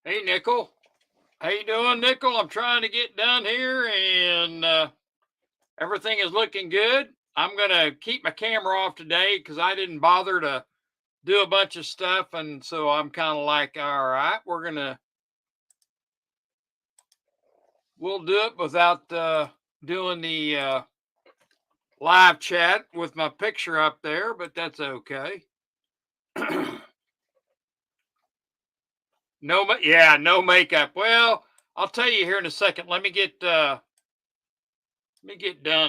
Hey, Nickel. How you doing, Nickel? I'm trying to get done here, and everything is looking good. I'm gonna keep my camera off today because I didn't bother to do a bunch of stuff, and so I'm kind of like, all right, we'll do it without doing the live chat with my picture up there, but that's okay. Yeah, no makeup. Well, I'll tell you here in a second. Let me get done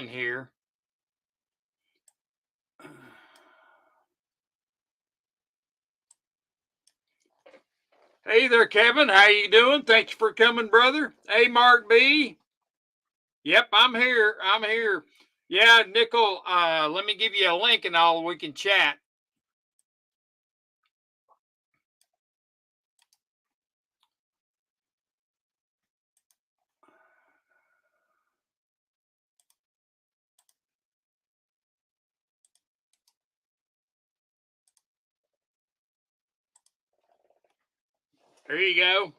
here. Hey there, Kevin. How you doing? Thank you for coming, brother. Hey, Mark B. Yep, I'm here. I'm here. Yeah, Nickel. Let me give you a link and all. We can chat. There you go.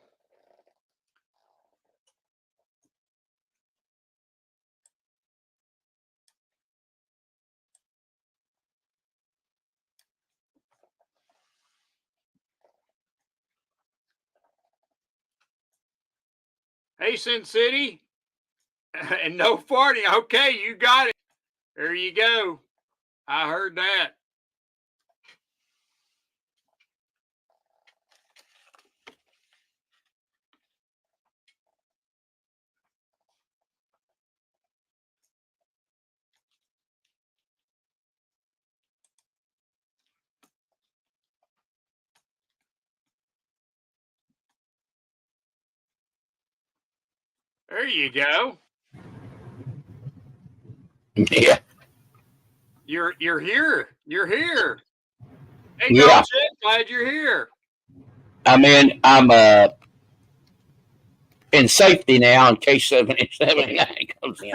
Hey, Sin City. And no farting. Okay, you got it. There you go. I heard that. There you go. Yeah. You're here. You're here. Hey, Yeah. Dosha, glad you're here. I'm in safety now in case 79 comes in.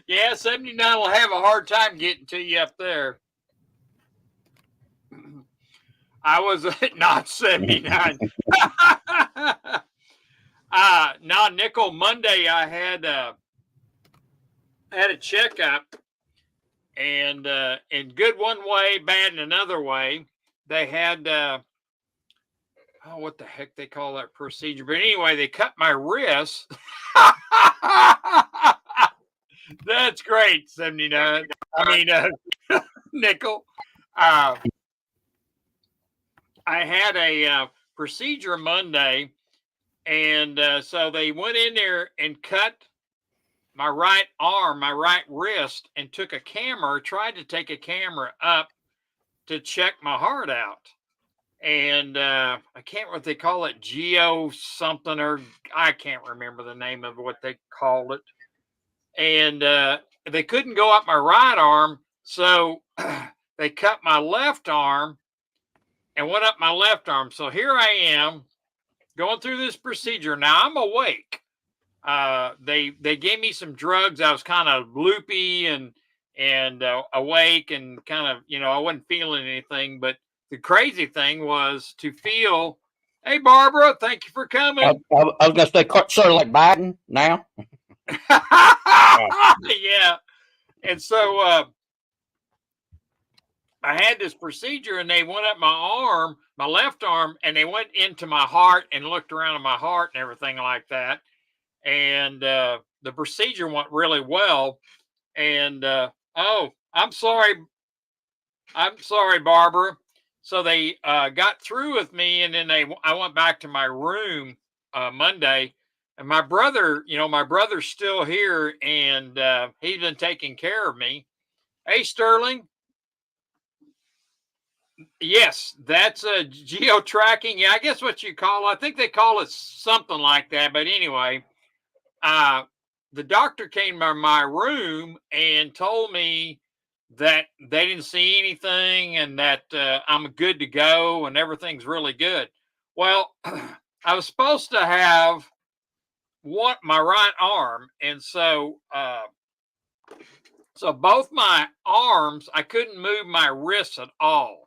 Yeah, 79 will have a hard time getting to you up there. I was not 79. Now Nickel Monday I had a checkup, and in good one way, bad in another way. They had oh, what the heck they call that procedure? But anyway, they cut my wrist. That's great, 79. I mean, Nickel. Uh, I had a procedure Monday, and so they went in there and cut my right arm, my right wrist, and took a camera, tried to take a camera up to check my heart out. And I can't what they call it, geo something, or I can't remember the name of what they called it. And they couldn't go up my right arm, so they cut my left arm and went up my left arm. So here I am going through this procedure. Now I'm awake. They gave me some drugs. I was kind of loopy and awake and kind of, I wasn't feeling anything. But the crazy thing was to feel. Hey, Barbara, thank you for coming. I was going to say, sort of like Biden now. Yeah, and so I had this procedure, and they went up my arm, my left arm, and they went into my heart and looked around at my heart and everything like that. And the procedure went really well. And oh, I'm sorry, Barbara. So they got through with me, and then I went back to my room Monday, and my brother's still here, and he's been taking care of me. Hey, Sterling. Yes, that's a geo tracking. Yeah, I guess what you call. I think they call it something like that. But anyway, uh, the doctor came to my room and told me that they didn't see anything and that I'm good to go and everything's really good. Well, I was supposed to have my right arm, and so both my arms, I couldn't move my wrists at all.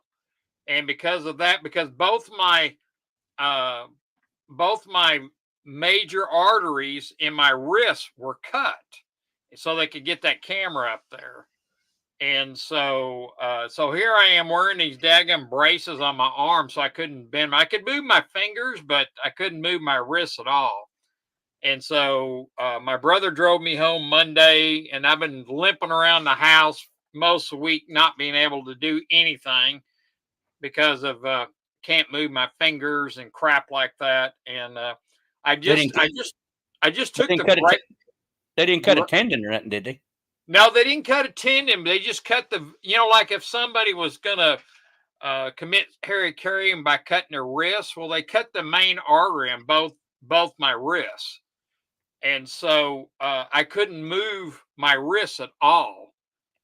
and because of that, because uh, both my major arteries in my wrists were cut, so they could get that camera up there. And so here I am wearing these daggum braces on my arm, so I couldn't bend. I could move my fingers, but I couldn't move my wrists at all. And so my brother drove me home Monday, and I've been limping around the house most of the week, not being able to do anything because of can't move my fingers and crap like that. And I They just, didn't. I just, I just They took didn't the cut a. break. They didn't cut a tendon or nothing, did they? No, they didn't cut a tendon. They just cut the, like if somebody was gonna commit carrying by cutting their wrists, well, they cut the main artery in both my wrists, and so I couldn't move my wrists at all.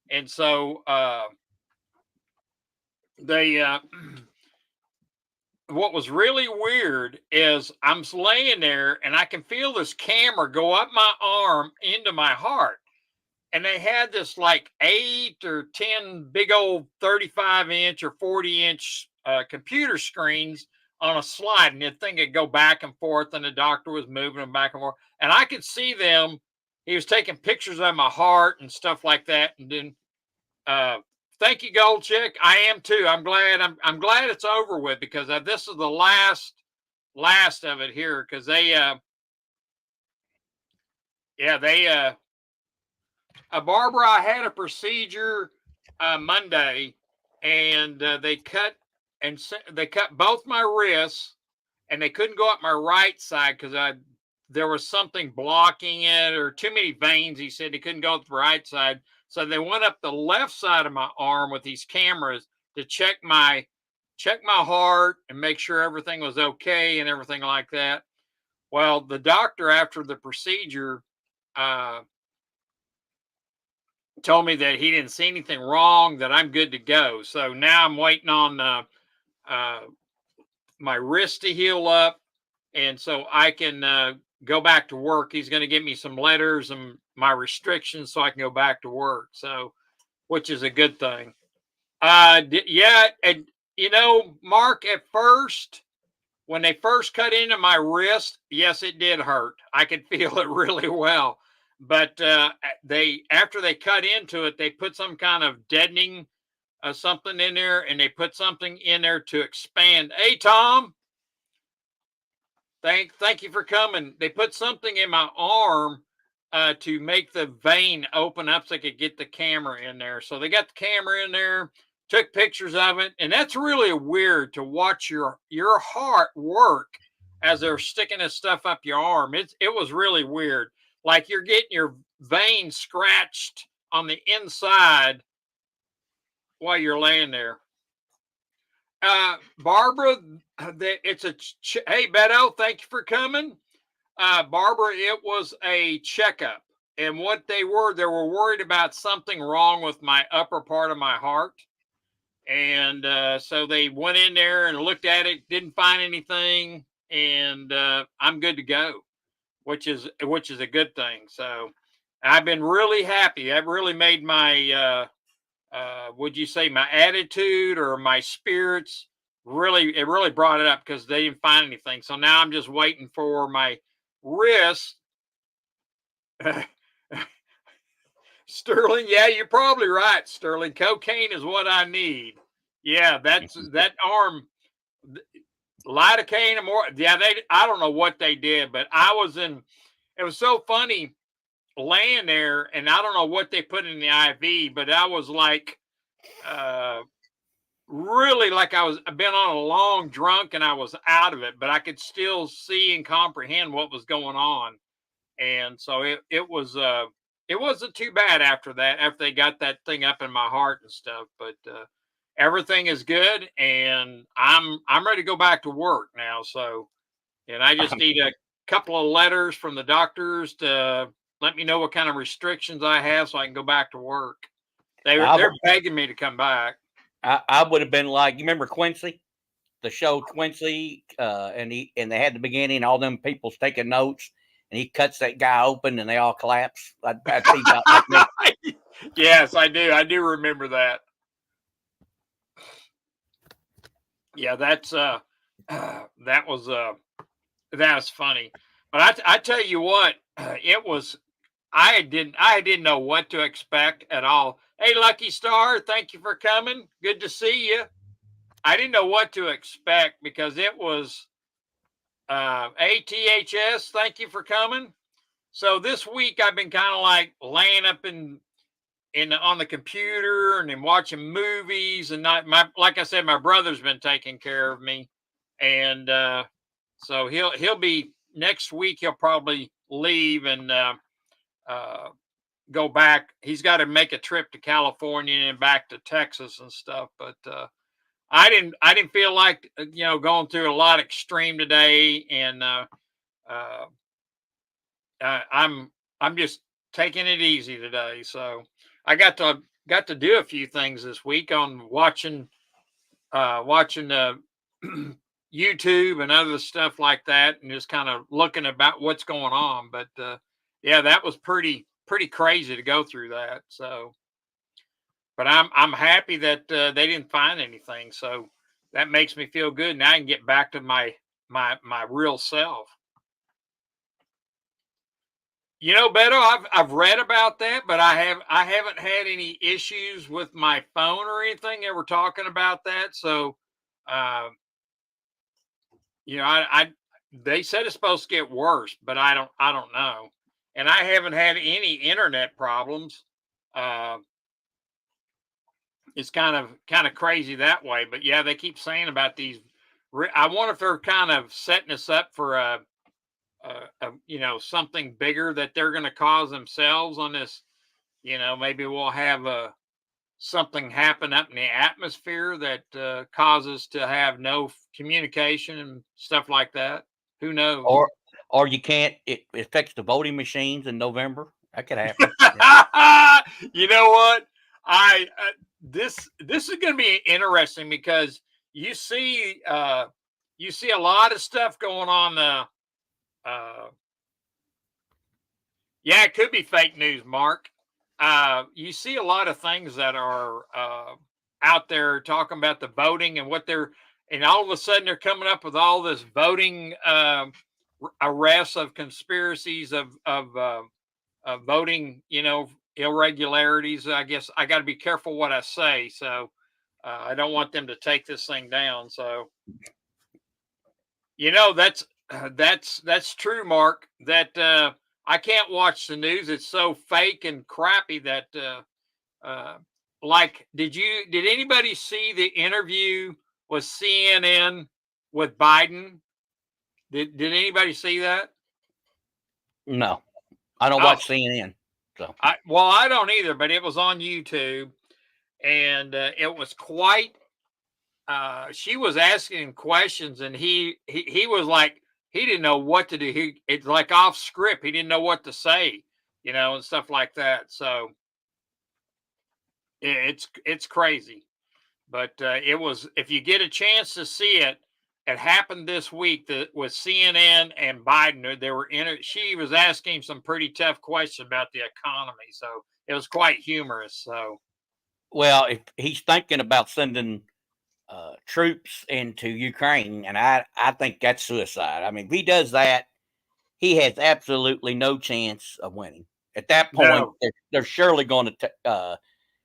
And so they what was really weird is I'm laying there and I can feel this camera go up my arm into my heart. And they had this like 8 or 10 big old 35-inch or 40-inch computer screens on a slide. And the thing would go back and forth, and the doctor was moving them back and forth. And I could see them. He was taking pictures of my heart and stuff like that. And then thank you, Gold Chick. I am too. I'm glad. I'm glad it's over with, because this is the last of it here, because they Barbara, I had a procedure Monday, and they cut both my wrists, and they couldn't go up my right side because there was something blocking it, or too many veins. He said they couldn't go up the right side, so they went up the left side of my arm with these cameras to check my heart and make sure everything was okay and everything like that. Well, the doctor after the procedure told me that he didn't see anything wrong, that I'm good to go. So now I'm waiting on my wrist to heal up, and so I can go back to work. He's going to give me some letters and my restrictions so I can go back to work. So, which is a good thing. Yeah, and Mark, at first, when they first cut into my wrist, yes, it did hurt. I could feel it really well. But after they cut into it, they put some kind of deadening something in there, and they put something in there to expand. Hey, Tom, thank you for coming. They put something in my arm to make the vein open up so they could get the camera in there. So they got the camera in there, took pictures of it, and that's really weird to watch your heart work as they're sticking this stuff up your arm. It was really weird. Like you're getting your vein scratched on the inside while you're laying there. Barbara, hey, Beto, thank you for coming. Barbara, it was a checkup. And what they were worried about something wrong with my upper part of my heart. And so they went in there and looked at it, didn't find anything, and I'm good to go, which is a good thing. So I've been really happy. That really made my would you say my attitude or my spirits, it really brought it up, because they didn't find anything. So now I'm just waiting for my wrist. Sterling, yeah, you're probably right, Sterling. Cocaine is what I need. Yeah, that's that arm. Lidocaine and more. Yeah, I don't know what they did, but it was so funny laying there, and I don't know what they put in the IV, but I was like, really like I've been on a long drunk and I was out of it, but I could still see and comprehend what was going on. And so it wasn't too bad after that, after they got that thing up in my heart and stuff. But everything is good, and I'm ready to go back to work now. So, and I just need a couple of letters from the doctors to let me know what kind of restrictions I have so I can go back to work. They're begging me to come back. I would have been like, you remember Quincy, the show Quincy, and they had the beginning, all them people's taking notes, and he cuts that guy open and they all collapse. I'd be about like me. Yes, I do. I do remember that. Yeah, that's that was funny. But I tell you what, it was I didn't know what to expect at all. Hey, Lucky Star, thank you for coming. Good to see you. I didn't know what to expect because it was ATHS. Thank you for coming. So this week I've been kind of like laying up in on the computer and then watching movies and not my like I said, my brother's been taking care of me, and so he'll be next week. He'll probably leave and uh, go back. He's got to make a trip to California and back to Texas and stuff. But I didn't feel like going through a lot extreme today, and uh, I'm just taking it easy today. So I got to do a few things this week on watching YouTube and other stuff like that, and just kind of looking about what's going on. But yeah, that was pretty crazy to go through that. So, but I'm happy that they didn't find anything. So that makes me feel good. Now I can get back to my real self. Beto, I've read about that, but I haven't had any issues with my phone or anything. They were talking about that, so uh, I they said it's supposed to get worse, but I don't know, and I haven't had any internet problems. Uh, it's kind of crazy that way, but yeah, they keep saying about these. I wonder if they're kind of setting us up for something bigger that they're going to cause themselves on this. Maybe we'll have something happen up in the atmosphere that causes to have no communication and stuff like that. Who knows? Or you can't. It affects the voting machines in November. That could happen. Yeah. You know what? I this is going to be interesting because you see you see a lot of stuff going on. Yeah, it could be fake news, Mark. You see a lot of things that are out there talking about the voting and and all of a sudden they're coming up with all this voting arrests of conspiracies of voting, irregularities. I guess I got to be careful what I say, so I don't want them to take this thing down. So, that's true, Mark. That I can't watch the news. It's so fake and crappy that like did anybody see the interview with CNN with Biden? Did anybody see that? No, I don't Oh, watch CNN. So I don't either, but it was on YouTube, and it was quite. She was asking him questions, and he was like he didn't know what to do. It's like off script. He didn't know what to say, and stuff like that. So it's crazy. But it was if you get a chance to see it, it happened this week that with CNN and Biden. They were in it. She was asking him some pretty tough questions about the economy, so it was quite humorous. So well, if he's thinking about sending troops into Ukraine, and I think that's suicide. I mean, if he does that, he has absolutely no chance of winning. At that point, no, they're surely going to.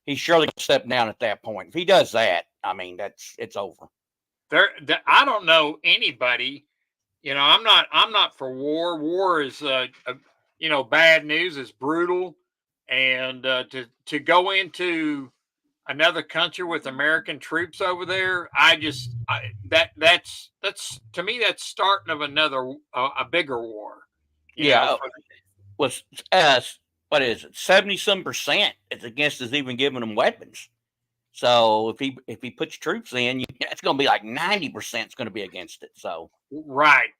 He's surely going to step down at that point. If he does that, I mean, it's over. I don't know anybody. I'm not for war. War is bad news. It's brutal, and to go into another country with American troops over there, that's to me that's starting of another a bigger war. You know, Yeah, for, was what is it? 70% it's against us even giving them weapons. So if he puts troops in, it's going to be like 90% is going to be against it. So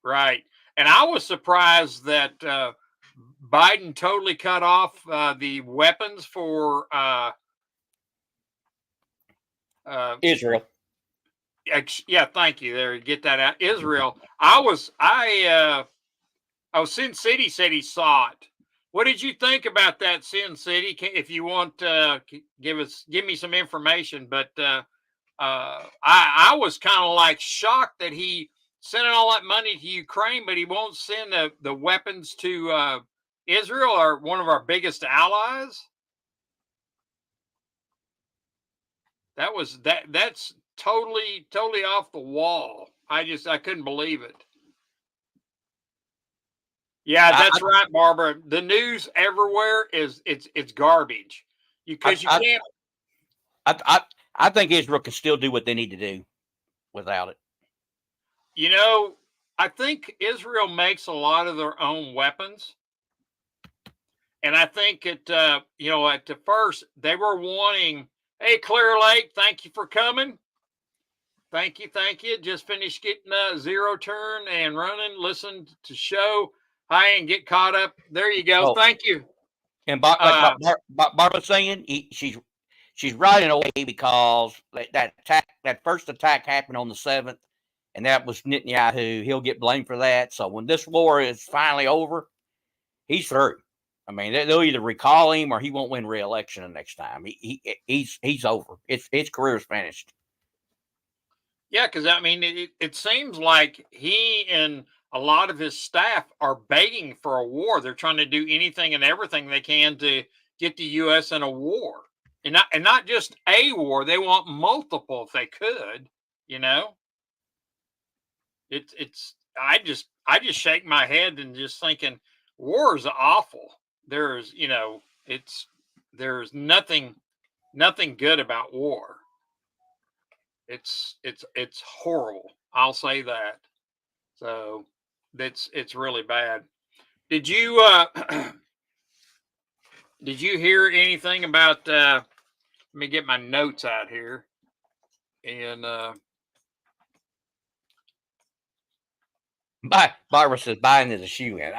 right. And I was surprised that Biden totally cut off the weapons for uh, Israel. yeah, thank you. There, get that out. Israel. Sin City said he saw it. What did you think about that, Sin City? If you want, give me some information. But I was kind of like shocked that he sent all that money to Ukraine, but he won't send the weapons to Israel, or one of our biggest allies. That's totally off the wall. I couldn't believe it. Yeah, that's right, Barbara. The news everywhere is it's garbage. Because you can't. I think Israel can still do what they need to do without it. I think Israel makes a lot of their own weapons. And I think at the first they were wanting, hey, Clear Lake, thank you for coming. Thank you. Just finished getting a zero turn and running. Listen to show. Hi, and get caught up. There you go. Thank you. And Barbara's saying, she's right in a way, because that first attack happened on the 7th, and that was Netanyahu. He'll get blamed for that. So when this war is finally over, he's through. I mean, they'll either recall him or he won't win re-election the next time. He's over. His career's finished. Yeah, because I mean, it seems like he and a lot of his staff are begging for a war. They're trying to do anything and everything they can to get the U.S. in a war, and not just a war. They want multiple if they could. It's I just shake my head and just thinking war is awful. There's nothing good about war. It's horrible. I'll say that. So it's really bad. Did you did you hear anything about? Let me get my notes out here. And Barbara says Biden is a shoe-in.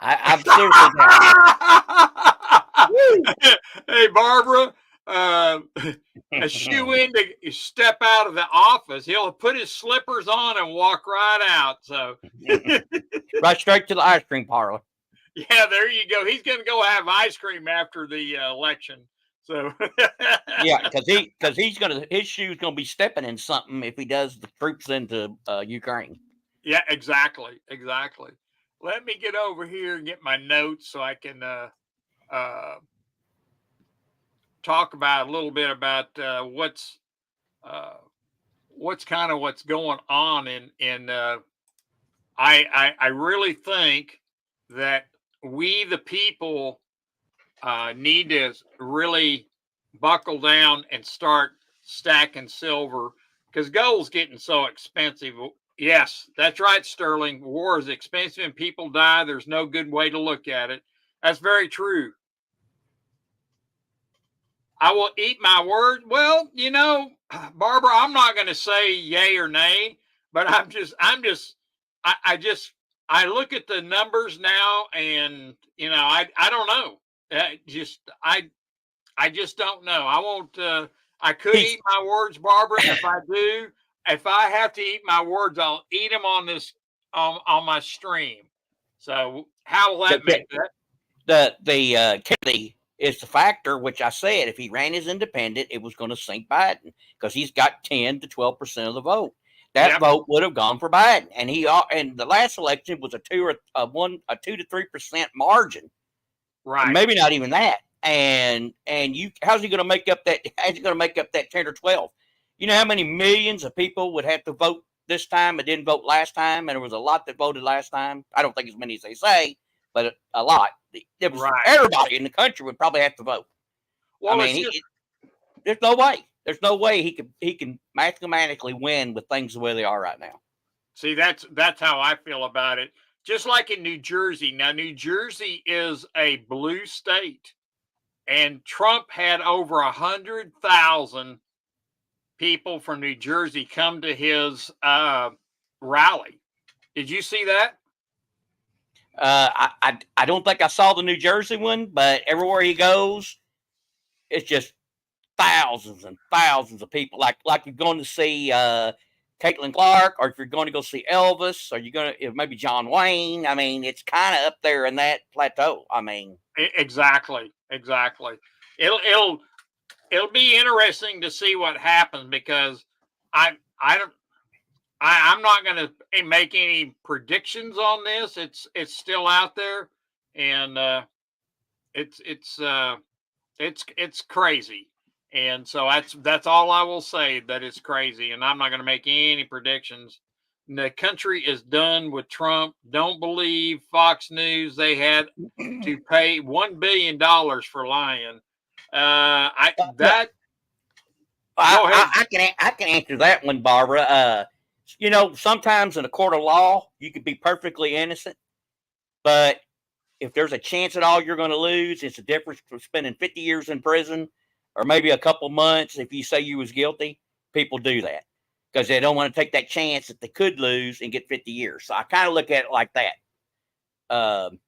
I'm seriously down. Hey, Barbara. A shoe-in to step out of the office. He'll put his slippers on and walk right out. So right straight to the ice cream parlor. Yeah, there you go. He's going to go have ice cream after the election. So yeah, because his shoe's gonna be stepping in something if he does the troops into Ukraine. Yeah, exactly. Let me get over here and get my notes so I can talk about a little bit about what's going on in I really think that we the people need to really buckle down and start stacking silver, because gold's getting so expensive. Yes, that's right, Sterling. War is expensive and people die. There's no good way to look at it. That's very true. I will eat my word. Well, Barbara, I'm not going to say yay or nay, but I look at the numbers now, and I don't know. I just don't know. I won't. I could eat my words, Barbara. If I do, if I have to eat my words, I'll eat them on this on my stream. So how will that make that? The Kennedy is the factor, which I said if he ran as independent, it was going to sink Biden, because he's got 10 to 12% of the vote. That vote would have gone for Biden, and the last election was a 2 to 3% margin, right? Maybe not even that. And how's he going to make up that? How's he going to make up that 10 or 12? You know how many millions of people would have to vote this time and didn't vote last time, and there was a lot that voted last time. I don't think as many as they say, but a lot. It was everybody in the country would probably have to vote. Well, I mean, there's no way. There's no way he can mathematically win with things the way they are right now. See, that's how I feel about it. Just like in New Jersey. Now, New Jersey is a blue state, and Trump had over 100,000 people from New Jersey come to his rally. Did you see that? I don't think I saw the New Jersey one, but everywhere he goes, it's just thousands and thousands of people. Like you're going to see Caitlin Clark, or if you're going to go see Elvis, or you're going to maybe John Wayne. I mean, it's kind of up there in that plateau. I mean, exactly. It'll it'll be interesting to see what happens because I don't. I'm not going to make any predictions on this. It's still out there, and it's it's uh, it's crazy. And so that's all I will say. That it's crazy, and I'm not going to make any predictions. The country is done with Trump. Don't believe Fox News. They had to pay $1 billion for lying. I Well, that Go ahead. I can answer that one, Barbara. You know, sometimes in a court of law, you could be perfectly innocent, but if there's a chance at all you're going to lose, it's a difference from spending 50 years in prison or maybe a couple months. If you say you was guilty, people do that because they don't want to take that chance that they could lose and get 50 years. So I kind of look at it like that. Um,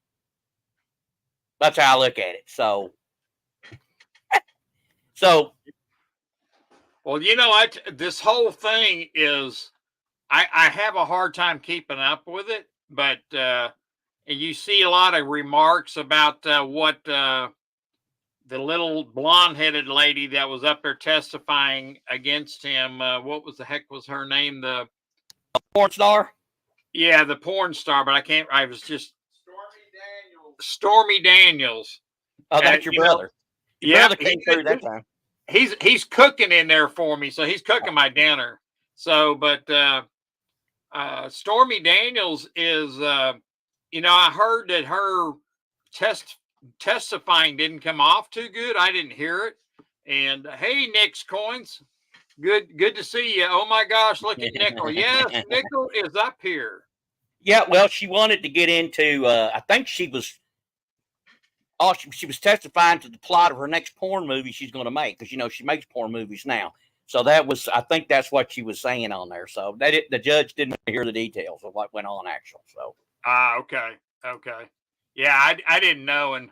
that's how I look at it. So Well, this whole thing is, I have a hard time keeping up with it, but you see a lot of remarks about what the little blonde-headed lady that was up there testifying against him. What was the heck was her name? porn star. Yeah, the porn star, but I can't. I was just Stormy Daniels. Oh, that's your brother. Your Yeah, brother came through that time. he's cooking in there for me, so he's cooking my dinner. So, but Stormy Daniels is, I heard that her testifying didn't come off too good. I didn't hear it. And hey, Nick's coins, good to see you. Oh my gosh, look at Nickel. Yes, Nickel is up here. Yeah, well, she wanted to get into. I think she was. Oh, she was testifying to the plot of her next porn movie she's going to make because she makes porn movies now. So that was, I think that's what she was saying on there. So the judge didn't hear the details of what went on actually. So Okay, yeah, I didn't know, and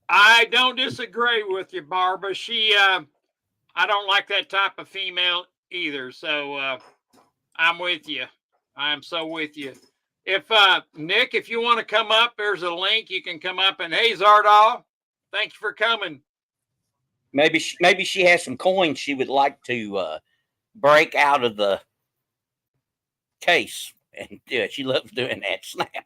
I don't disagree with you, Barbara. I don't like that type of female either. So I'm with you. I'm so with you. If Nick, if you want to come up, there's a link. You can come up and hey, Zardoz, thanks for coming. maybe she has some coins she would like to break out of the case, and yeah, she loves doing that. Snap.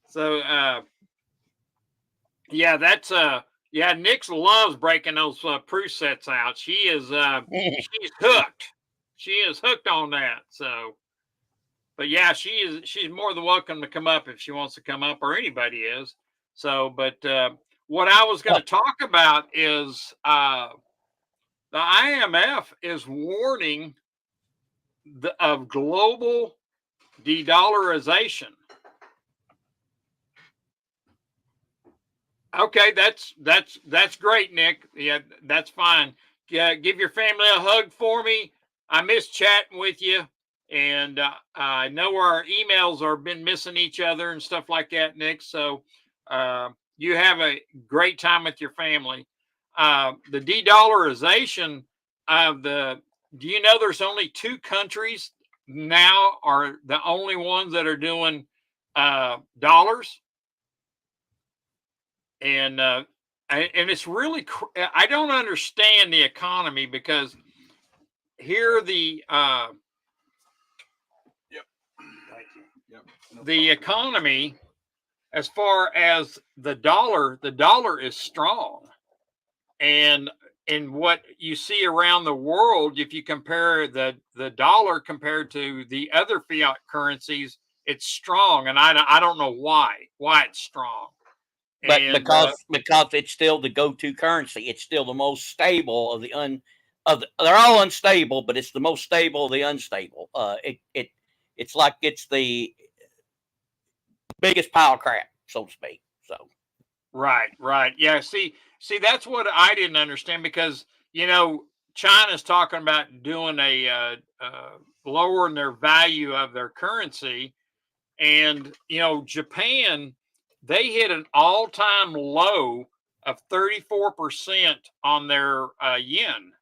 So yeah, that's yeah. Nick loves breaking those proof sets out. She's hooked. She is hooked on that. So, but yeah, she's more than welcome to come up if she wants to come up, or anybody is. So, but what I was going to talk about is the IMF is warning of global DeDollarization. Okay, that's great, Nick. Yeah, that's fine. Yeah, give your family a hug for me. I miss chatting with you, and I know our emails are been missing each other and stuff like that, Nick. So you have a great time with your family. The de-dollarization of the. Do you know there's only 2 countries now are the only ones that are doing dollars? And it's really I don't understand the economy because here Yep. Thank you. Yep. No the problem. economy as far as the dollar is strong, and in what you see around the world, if you compare the dollar compared to the other fiat currencies, it's strong, and I don't know why it's strong. But And because it's still the go-to currency, it's still the most stable of they're all unstable, but it's the most stable of the unstable. It's like it's the biggest pile of crap, so to speak. So right, yeah. See, that's what I didn't understand because China's talking about doing lowering their value of their currency, and Japan, they hit an all-time low of 34% on their yen,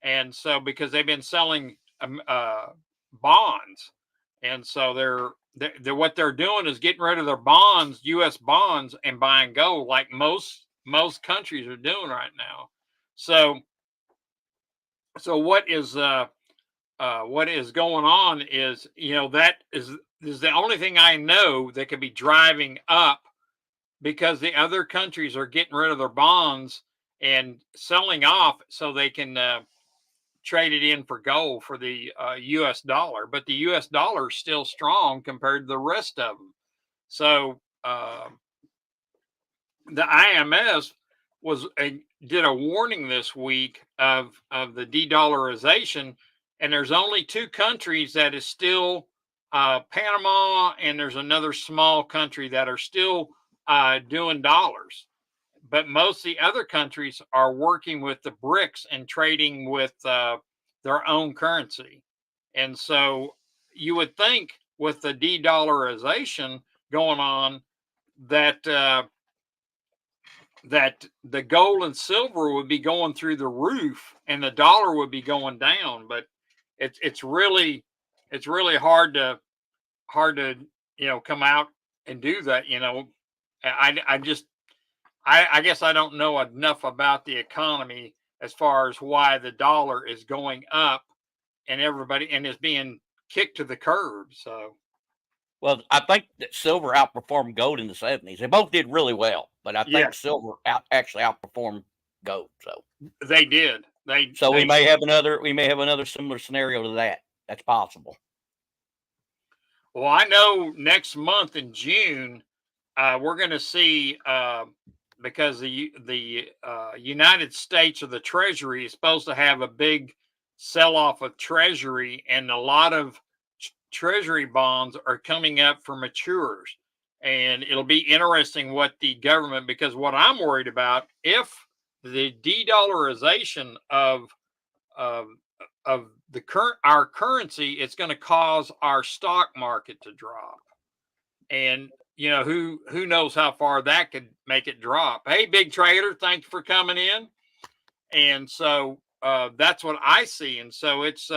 and so because they've been selling bonds, and so what they're doing is getting rid of their bonds, U.S. bonds, and buying gold, like most countries are doing right now. So what is going on is, that is the only thing I know that could be driving up, because the other countries are getting rid of their bonds and selling off so they can trade it in for gold for the U.S. dollar. But the U.S. dollar is still strong compared to the rest of them. So the IMF did a warning this week of the de-dollarization, and there's only two countries that is still Panama, and there's another small country that are still doing dollars. But most of the other countries are working with the BRICS and trading with their own currency. And so you would think with the de-dollarization going on that that the gold and silver would be going through the roof and the dollar would be going down. But it's really hard to come out and do that. I guess I don't know enough about the economy as far as why the dollar is going up and is being kicked to the curb. So, well, I think that silver outperformed gold in the 70s. They both did really well, but I think silver actually outperformed gold. So they did. We may have another similar scenario to that. That's possible. Well, I know next month in June, we're going to see because the United States or the Treasury is supposed to have a big sell off of Treasury, and a lot of Treasury bonds are coming up for matures. And it'll be interesting what the government, because what I'm worried about, if the de-dollarization of our currency, it's going to cause our stock market to drop. And who knows how far that could make it drop. Hey, big trader, thanks for coming in. And so that's what I see. And so it's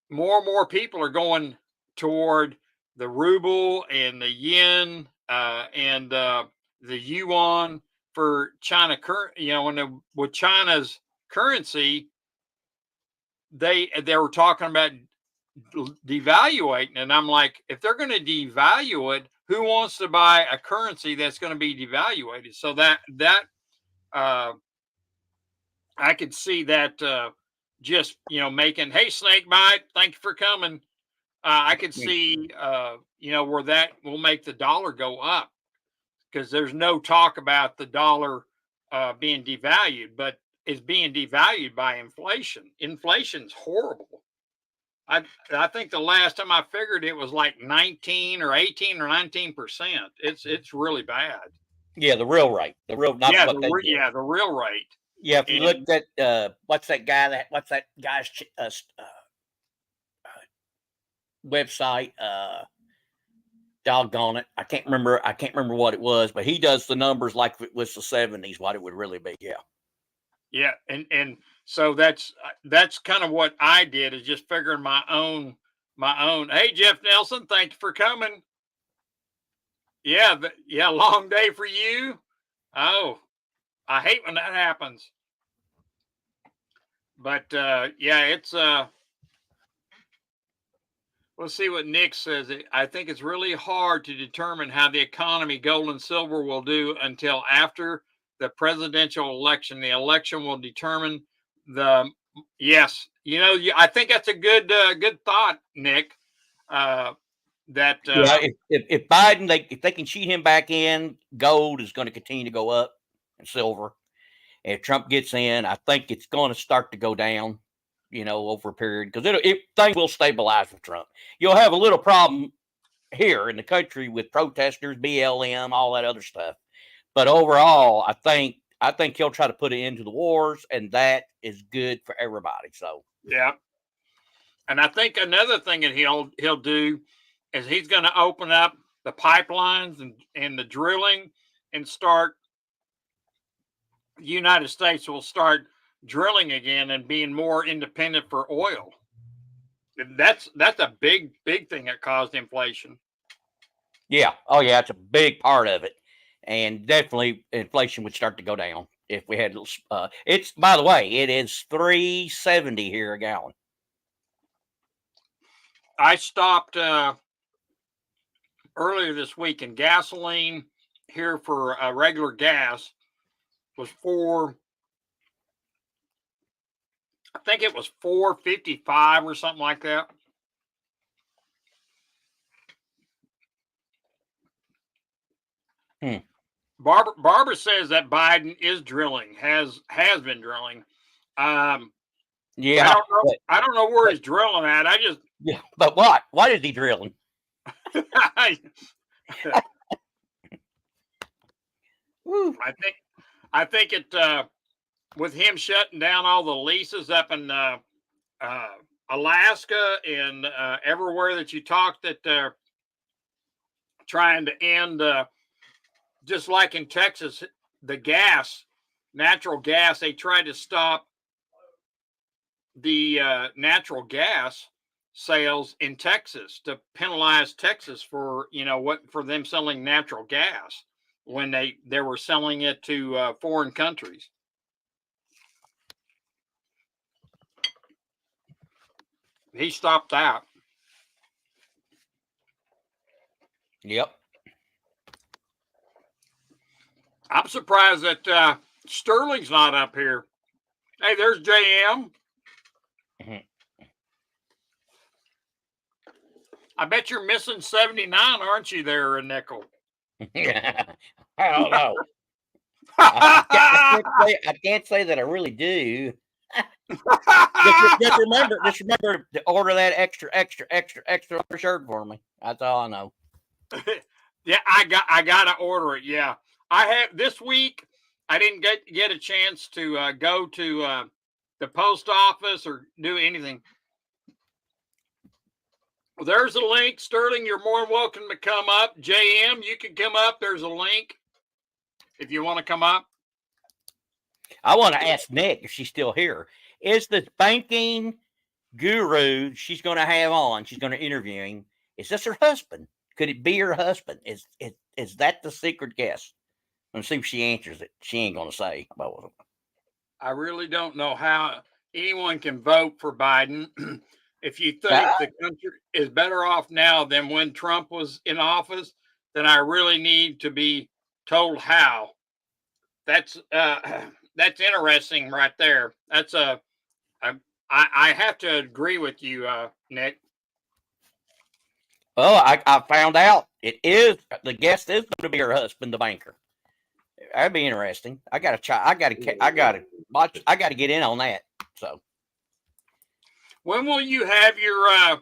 more and more people are going toward the ruble and the yen and the yuan for China. With China's currency, they were talking about devaluating, and I'm like, if they're going to devalue it, who wants to buy a currency that's going to be devaluated? So that I could see that just making, hey, Snakebite, thank you for coming. I could see where that will make the dollar go up, because there's no talk about the dollar being devalued, but it's being devalued by inflation. Inflation's horrible. I think the last time I figured it was like 19 or 18 or 19%. It's really bad. Yeah, the real rate. The real the real rate. Yeah, if you looked at what's that guy's website? Doggone it, I can't remember what it was, but he does the numbers like if it was the 70s, what it would really be. Yeah, and so that's kind of what I did, is just figuring my own. Hey, Jeff Nelson, thank you for coming. Yeah, long day for you. Oh, I hate when that happens. But it's let's see what Nick says. I think it's really hard to determine how the economy, gold and silver, will do until after the presidential election. The election will determine the. Yes, I think that's a good thought, Nick. If Biden, if they can cheat him back in, gold is going to continue to go up, and silver. And if Trump gets in, I think it's going to start to go down, over a period, because things will stabilize with Trump. You'll have a little problem here in the country with protesters, BLM, all that other stuff. But overall, I think he'll try to put an end to the wars, and that is good for everybody. So yeah, and I think another thing that he'll do is he's going to open up the pipelines and the drilling, and start. The United States will start drilling again and being more independent for oil. That's a big thing that caused inflation. Yeah. Oh, yeah. It's a big part of it. And definitely inflation would start to go down if we had, it's, by the way, it is $3.70 here a gallon. I stopped earlier this week, and gasoline here for regular gas was I think it was $4.55 or something like that. Barbara says that Biden is drilling, has been drilling. Yeah, I don't know where he's drilling at. I just yeah, but what? What is he drilling? I think it with him shutting down all the leases up in Alaska and everywhere that you talk, that they're trying to end, just like in Texas, the natural gas. They tried to stop the natural gas sales in Texas to penalize Texas for for them selling natural gas when they were selling it to foreign countries. He stopped that. Yep. I'm surprised that Sterling's not up here. Hey, there's JM. I bet you're missing 79, aren't you, there, Nickel? I don't know. I can't say that I really do. just remember to order that extra shirt for me. That's all I know. Yeah, I gotta order it. Yeah, I have this week. I didn't get a chance to go to the post office or do anything. Well, there's a link. Sterling, you're more than welcome to come up. JM, you can come up. There's a link if you want to come up. I want to ask Nick if she's still here. Is the banking guru she's going to have on? She's going to interview him. Is this her husband? Could it be her husband? Is that the secret guess? Let's see if she answers it. She ain't going to say about it. I really don't know how anyone can vote for Biden. If you think the country is better off now than when Trump was in office, then I really need to be told how. That's interesting right there. That's I have to agree with you, Nick. Well, I found out the guest is going to be her husband, the banker. That'd be interesting. I got to get in on that. So, when will you have your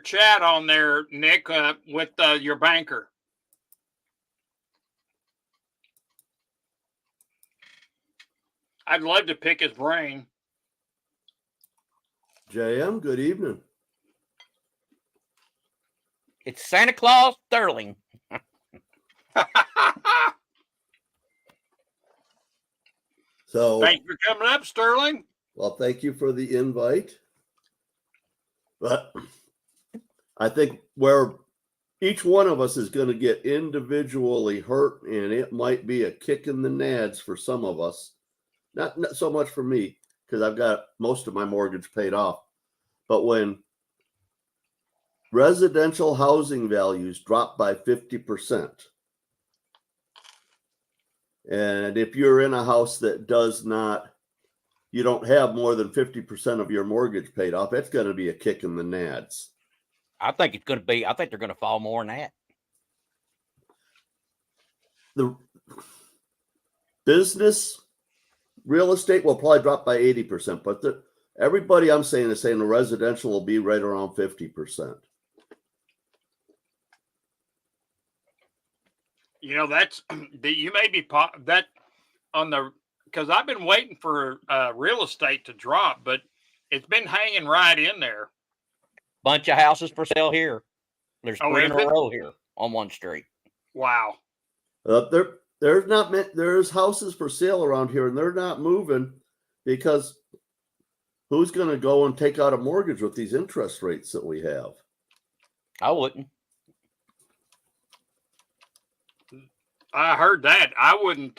chat on there, Nick, with your banker? I'd love to pick his brain. JM, good evening. It's Santa Claus Sterling. So thanks for coming up, Sterling. Well, thank you for the invite. But I think where each one of us is going to get individually hurt, and it might be a kick in the nads for some of us. Not so much for me, because I've got most of my mortgage paid off. But when residential housing values drop by 50%, and if you're in a house that you don't have more than 50% of your mortgage paid off, it's going to be a kick in the nads. I think they're going to fall more than that. The business real estate will probably drop by 80%, but everybody I'm saying is saying the residential will be right around 50%. That's you may be that on the, because I've been waiting for real estate to drop, but it's been hanging right in there. Bunch of houses for sale here. There's 3 in a row here on one street. Wow. There's houses for sale around here, and they're not moving because who's going to go and take out a mortgage with these interest rates that we have? I wouldn't. I heard that. I wouldn't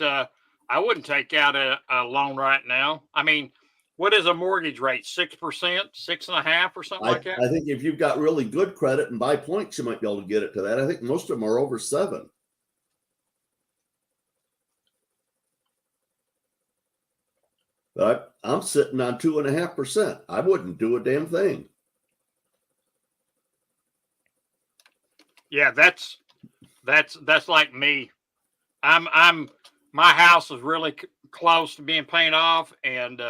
take out a loan right now. I mean, what is a mortgage rate? 6%, 6.5%, or something like that? I think if you've got really good credit and buy points, you might be able to get it to that. I think most of them are over 7. But I'm sitting on 2.5%. I wouldn't do a damn thing. Yeah, that's like me. My house is really close to being paid off, and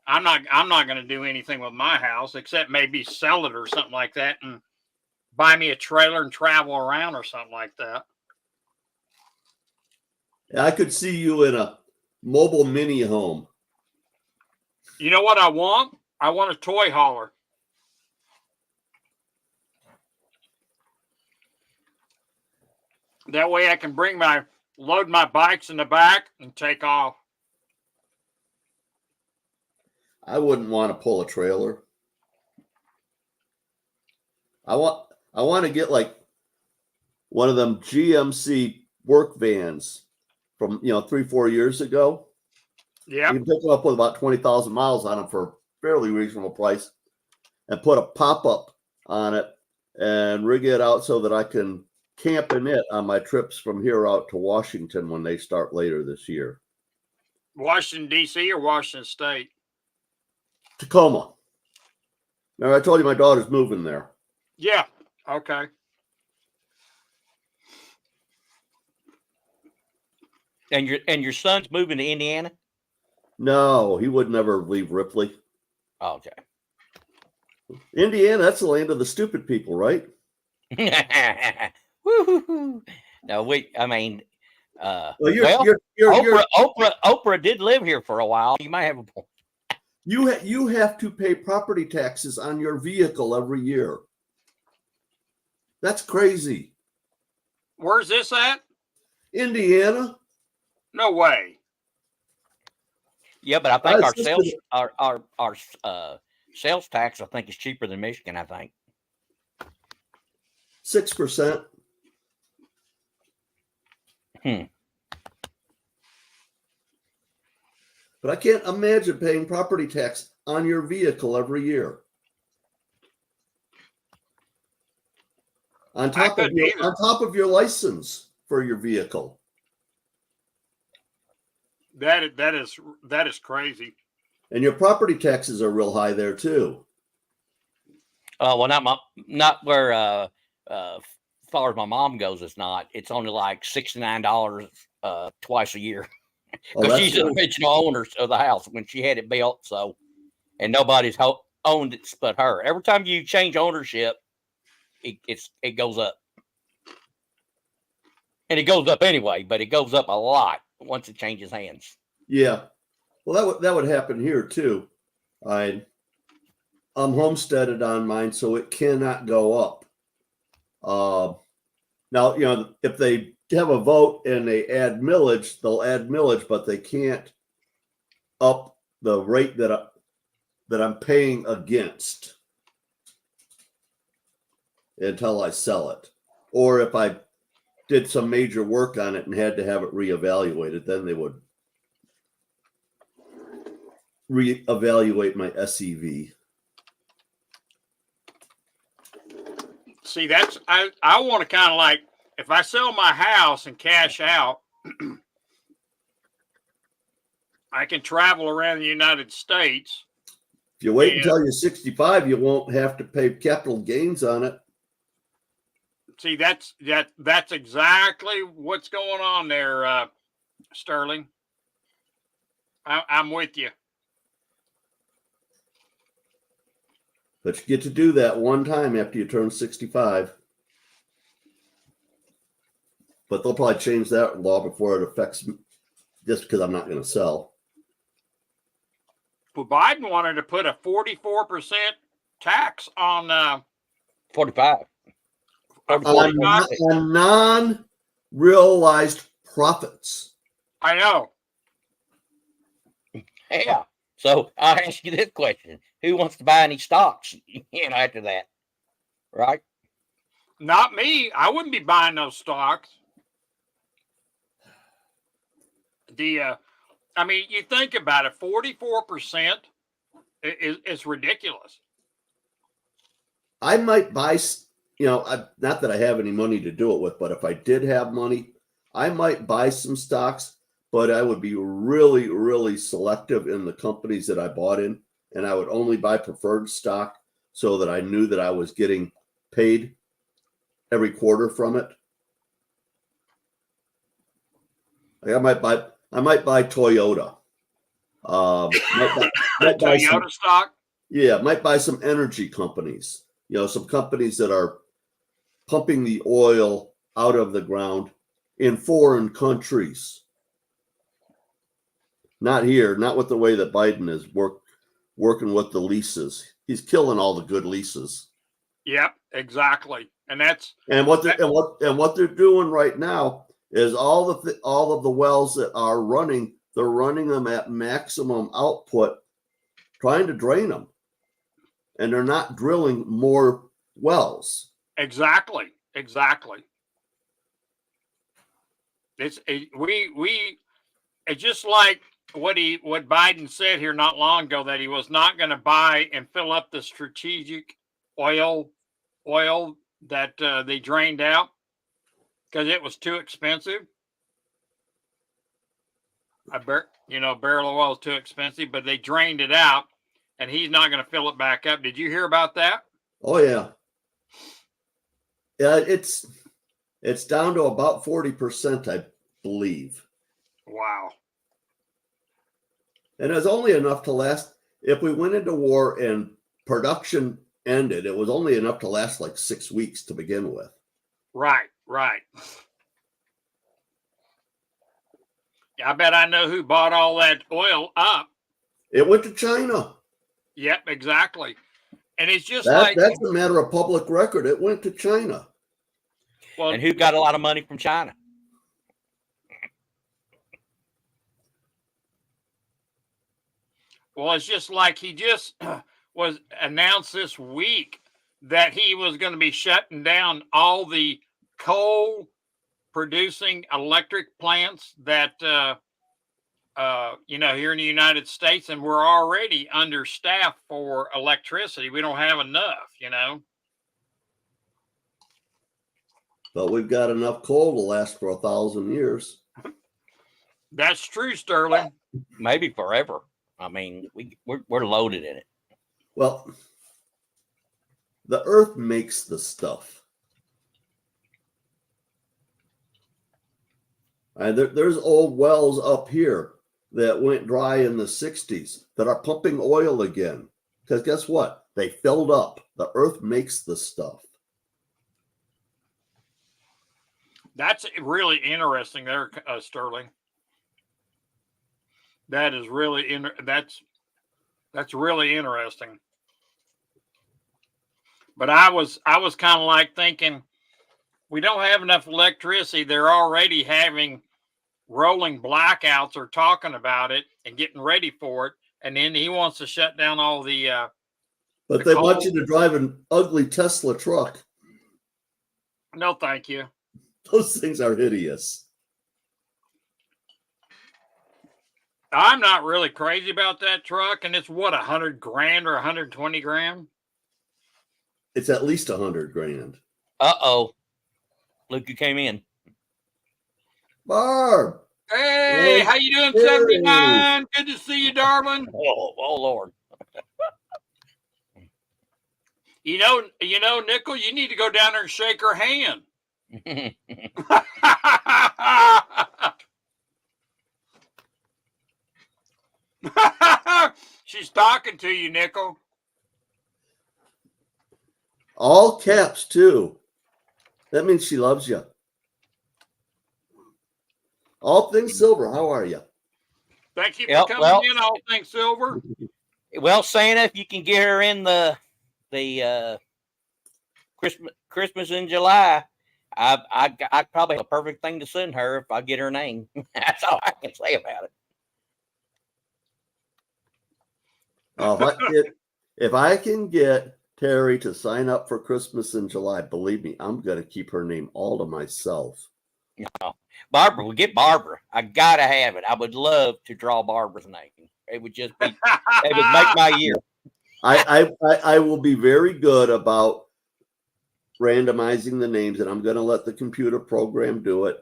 I'm not going to do anything with my house except maybe sell it or something like that and buy me a trailer and travel around or something like that. I could see you in a mobile mini home. You know what I want? I want a toy hauler. That way I can load my bikes in the back and take off. I wouldn't want to pull a trailer. I want to get like one of them GMC work vans from 3-4 years ago. Yeah. You can pick them up with about 20,000 miles on them for a fairly reasonable price, and put a pop-up on it and rig it out so that I can camp in it on my trips from here out to Washington when they start later this year. Washington, D.C. or Washington State? Tacoma. Remember, I told you my daughter's moving there. Yeah. Okay. And your son's moving to Indiana? No, he would never leave Ripley. Oh, okay. Indiana, that's the land of the stupid people, right? Woo-hoo-hoo. No, Oprah did live here for a while. You might have a point. You have to pay property taxes on your vehicle every year. That's crazy. Where's this at? Indiana. No way. Yeah, but I think our sales tax, I think, is cheaper than Michigan. I think 6%. But I can't imagine paying property tax on your vehicle every year. On top of your license for your vehicle. That is crazy. And your property taxes are real high there too. Well, not where as far as my mom goes, it's not. It's only like $69 twice a year. Because she's the original owner of the house when she had it built. So, and nobody's owned it but her. Every time you change ownership, it goes up, and it goes up anyway. But it goes up a lot once it changes hands. Yeah, well, that would happen here too. I'm homesteaded on mine, so it cannot go up. Now, if they have a vote and they add millage, they'll add millage, but they can't up the rate that I'm paying against until I sell it. Or if I did some major work on it and had to have it reevaluated, then they would reevaluate my SEV. See, I want to kind of like, if I sell my house and cash out, I can travel around the United States. If you wait until you're 65, you won't have to pay capital gains on it. See, that's exactly what's going on there, Sterling. I'm with you. But you get to do that one time after you turn 65. But they'll probably change that law before it affects me, just because I'm not going to sell. Well, Biden wanted to put a 44% tax on 45. On non-realized profits. I know. Yeah. So I'll ask you this question: who wants to buy any stocks? After that, right? Not me. I wouldn't be buying those stocks. I mean, you think about it, 44% is ridiculous. I might buy, not that I have any money to do it with, but if I did have money, I might buy some stocks, but I would be really, really selective in the companies that I bought in. And I would only buy preferred stock so that I knew that I was getting paid every quarter from it. Like I might buy Toyota. Might buy Toyota stock? Yeah, might buy some energy companies. Some companies that are pumping the oil out of the ground in foreign countries. Not here, not with the way that Biden is working with the leases. He's killing all the good leases. Yep, exactly. And what they're doing right now is all of the wells that are running, they're running them at maximum output, trying to drain them, and they're not drilling more wells. Exactly. It's just like what Biden said here not long ago, that he was not going to buy and fill up the strategic oil that they drained out because it was too expensive. A barrel of oil is too expensive, but they drained it out, and he's not going to fill it back up. Did you hear about that? Oh yeah. Yeah, it's down to about 40%, I believe. Wow. And it's only enough to last. If we went into war and production ended, it was only enough to last like 6 weeks to begin with. Right. I bet I know who bought all that oil up. It went to China. Yep, exactly. And it's just that's a matter of public record. It went to China. Well, and who got a lot of money from China? Well, it's just like he just was announced this week that he was going to be shutting down all the coal producing electric plants that here in the United States, and we're already understaffed for electricity. We don't have enough, But we've got enough coal to last for 1,000 years. That's true, Sterling. Maybe forever. I mean, we're loaded in it. Well, the earth makes the stuff. There's old wells up here that went dry in the 60s that are pumping oil again. Because guess what? They filled up. The earth makes the stuff. That's really interesting there, Sterling. That is really that's really interesting. But I was kind of like thinking, we don't have enough electricity. They're already having rolling blackouts or talking about it and getting ready for it. And then he wants to shut down all the but they want you to drive an ugly Tesla truck. No, thank you. Those things are hideous. I'm not really crazy about that truck. And it's what, $100,000 or $120,000? It's at least $100,000. Uh-oh. Luke, you came in. Barb. Hey, how you doing, 79? Good to see you, darling. Oh Lord. You know, Nickel, you need to go down there and shake her hand. She's talking to you, Nickel. All caps, too. That means she loves you. All Things Silver, how are you? Thank you for coming in, All Things Silver. Well, Santa, if you can get her in the Christmas in July, I probably have a perfect thing to send her if I get her name. That's all I can say about it. If I can get Terry to sign up for Christmas in July, believe me, I'm going to keep her name all to myself. Barbara, we'll get Barbara. I gotta have it. I would love to draw Barbara's name. It would just be, it would make my year. I will be very good about randomizing the names, and I'm going to let the computer program do it.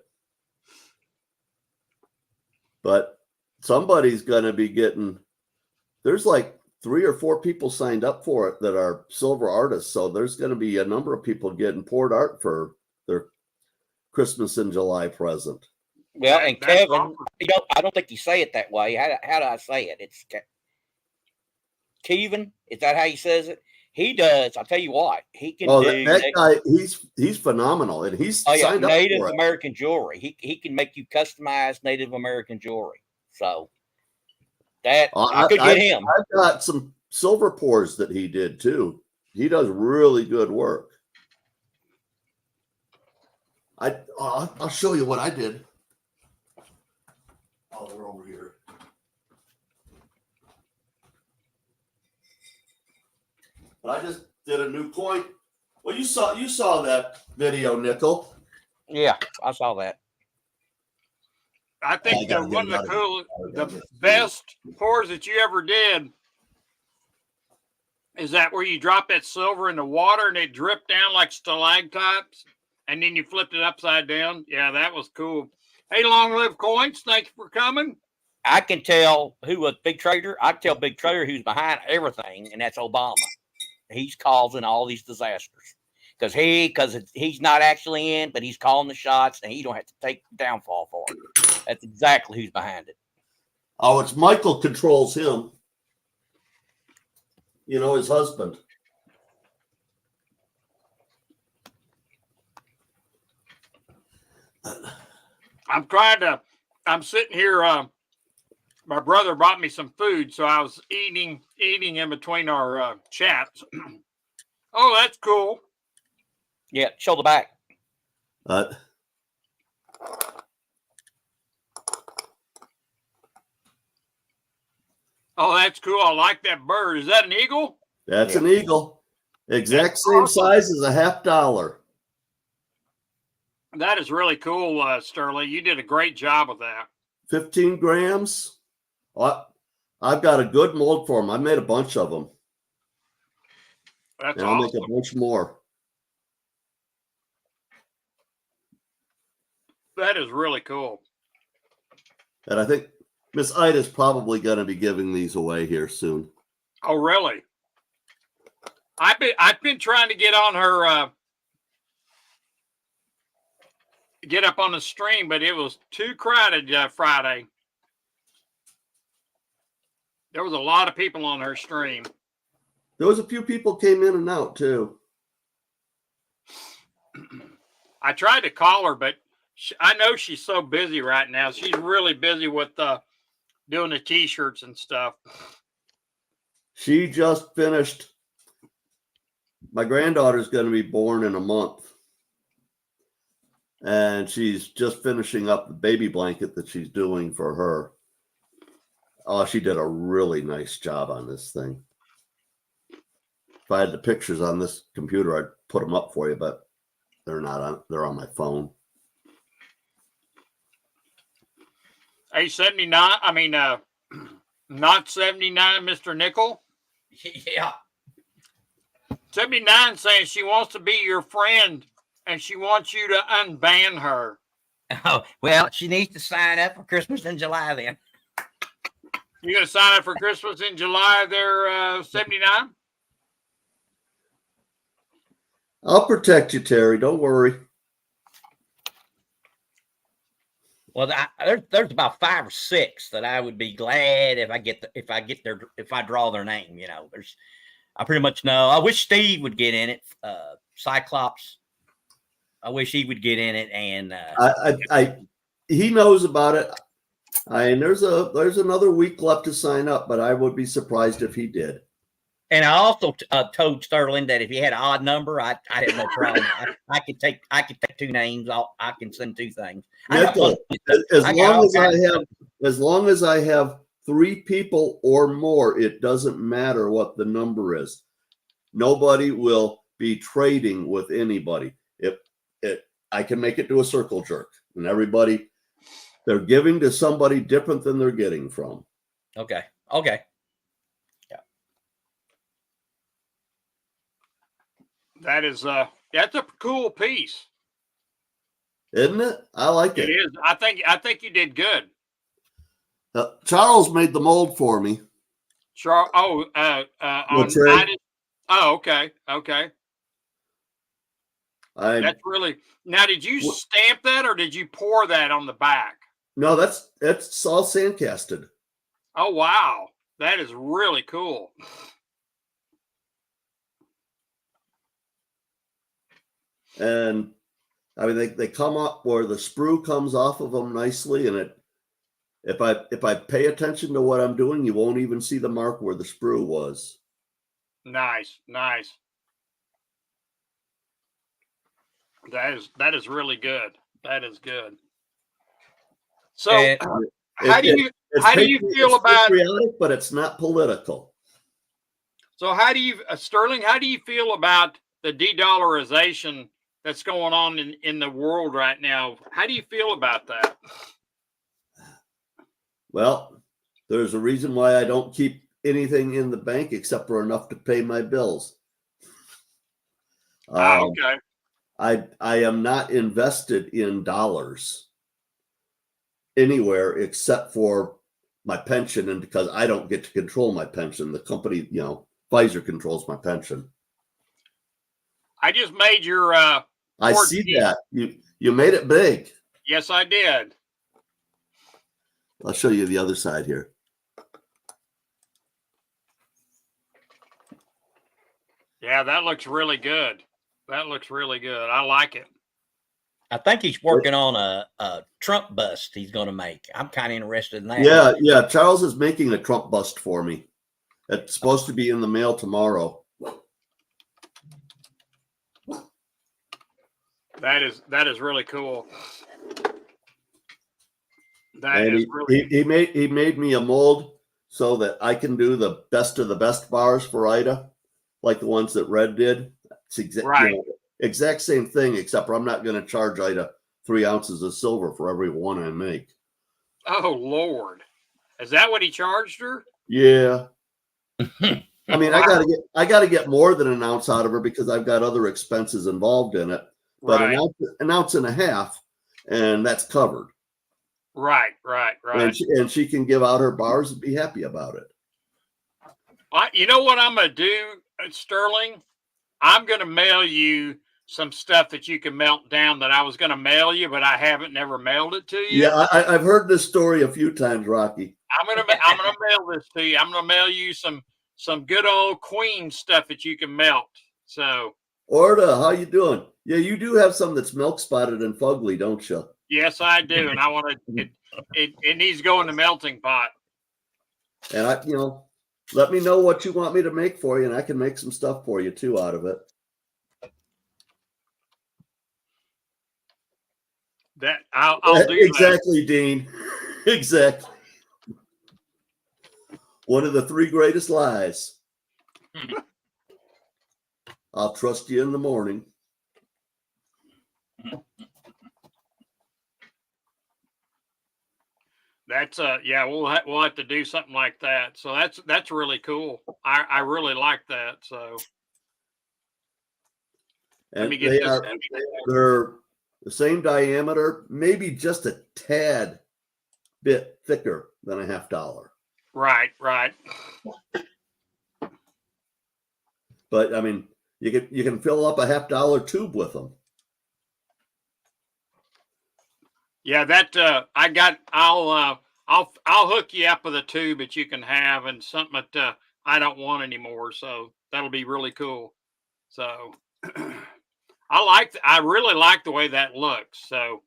But somebody's going to be getting, there's like 3 or 4 people signed up for it that are silver artists. So there's going to be a number of people getting poured art for their Christmas in July present. Well, and Kevin, I don't think you say it that way. How do I say it? It's Kevin. Is that how he says it? He does. I'll tell you what, he can do. That guy, he's phenomenal, and he's signed up Native for it. American jewelry. He can make you customized Native American jewelry. So that I could get him. I've got some silver pours that he did too. He does really good work. I'll show you what I did. Oh, they're over here. But I just did a new coin. Well, you saw that video, Nickel. Yeah, I saw that. I think one of the best pours that you ever did is that where you drop that silver in the water and it dripped down like stalactites, and then you flipped it upside down. Yeah, that was cool. Hey, Long Live Coins, thanks for coming. I can tell who was Big Trader. I can tell Big Trader who's behind everything, and that's Obama. He's causing all these disasters because he's not actually in, but he's calling the shots, and he don't have to take the downfall for it. That's exactly who's behind it. Oh, it's Michael controls him. You know, his husband. I'm sitting here. My brother brought me some food, so I was eating in between our chats. Oh, that's cool. Yeah, show the back. Oh, that's cool. I like that bird. Is that an eagle? That's an eagle. Exact same size as a $50. That is really cool, Sterling. You did a great job with that. 15 grams. I've got a good mold for them. I made a bunch of them. That's and I'll make a bunch more. That is really cool. And I think Miss Ida's probably going to be giving these away here soon. Oh, really? I've been trying to get on her get up on the stream, but it was too crowded Friday. There was a lot of people on her stream. There was a few people came in and out too. I tried to call her, but I know she's so busy right now. She's really busy with doing the T-shirts and stuff. She just finished. My granddaughter's going to be born in a month. And she's just finishing up the baby blanket that she's doing for her. Oh, she did a really nice job on this thing. If I had the pictures on this computer, I'd put them up for you, but they're not on. They're on my phone. Hey, 79. I mean, not 79, Mr. Nickel. Yeah. 79 saying she wants to be your friend and she wants you to unban her. Oh, well, she needs to sign up for Christmas in July then. You're going to sign up for Christmas in July there, 79? I'll protect you, Terry. Don't worry. Well, there's about 5 or 6 that I would be glad if I draw their name. You know, I pretty much know. I wish Steve would get in it. Cyclops. I wish he would get in it, and he knows about it. And there's another week left to sign up, but I would be surprised if he did. And I also told Sterling that if he had an odd number, I had no problem. I could take 2 names. I can send 2 things. Nickel, as long as I have 3 people or more, it doesn't matter what the number is. Nobody will be trading with anybody. I can make it to a circle jerk, and everybody, they're giving to somebody different than they're getting from. Okay. Yeah. That is that's a cool piece. Isn't it? I like it. It is. I think you did good. Charles made the mold for me. Charles. Oh, on United. Oh, okay. That's really. Now, did you stamp that or did you pour that on the back? No, that's all sandcasted. Oh, wow. That is really cool. And I mean, they come up where the sprue comes off of them nicely, and if I pay attention to what I'm doing, you won't even see the mark where the sprue was. Nice. That is really good. That is good. So, how do you feel about patriotic, but it's not political. So, how do you, Sterling? How do you feel about the de-dollarization that's going on in the world right now? How do you feel about that? Well, there's a reason why I don't keep anything in the bank except for enough to pay my bills. Okay. I am not invested in dollars anywhere except for my pension, and because I don't get to control my pension, the company, Pfizer controls my pension. I just made your I see that. You made it big. Yes, I did. I'll show you the other side here. Yeah, that looks really good. That looks really good. I like it. I think he's working on a Trump bust he's going to make. I'm kind of interested in that. Yeah. Charles is making a Trump bust for me. It's supposed to be in the mail tomorrow. That is really cool. He made me a mold so that I can do the best of the best bars for Ida, like the ones that Red did. It's exact same thing, except for I'm not going to charge Ida 3 ounces of silver for every one I make. Oh Lord, is that what he charged her? Yeah. I mean, I gotta get more than an ounce out of her because I've got other expenses involved in it. But right. an ounce and a half, and that's covered. Right. And she can give out her bars and be happy about it. You know what I'm going to do, Sterling? I'm going to mail you some stuff that you can melt down that I was going to mail you, but I haven't never mailed it to you. Yeah, I've heard this story a few times, Rocky. I'm gonna mail this to you. I'm gonna mail you some good old Queen stuff that you can melt. So, Orda, how you doing? Yeah, you do have some that's milk spotted and fugly, don't you? Yes, I do, and I want to. It needs to go in the melting pot. And let me know what you want me to make for you, and I can make some stuff for you too out of it. That I'll do exactly, that. Dean. Exactly. One of the 3 greatest lies. I'll trust you in the morning. That's we'll have to do something like that. So that's really cool. I really like that. So and let me get this. They're the same diameter, maybe just a tad bit thicker than a $50. Right. But I mean, you can fill up a $50 tube with them. Yeah, that I'll hook you up with a tube that you can have and something that I don't want anymore. So that'll be really cool. So I really like the way that looks. So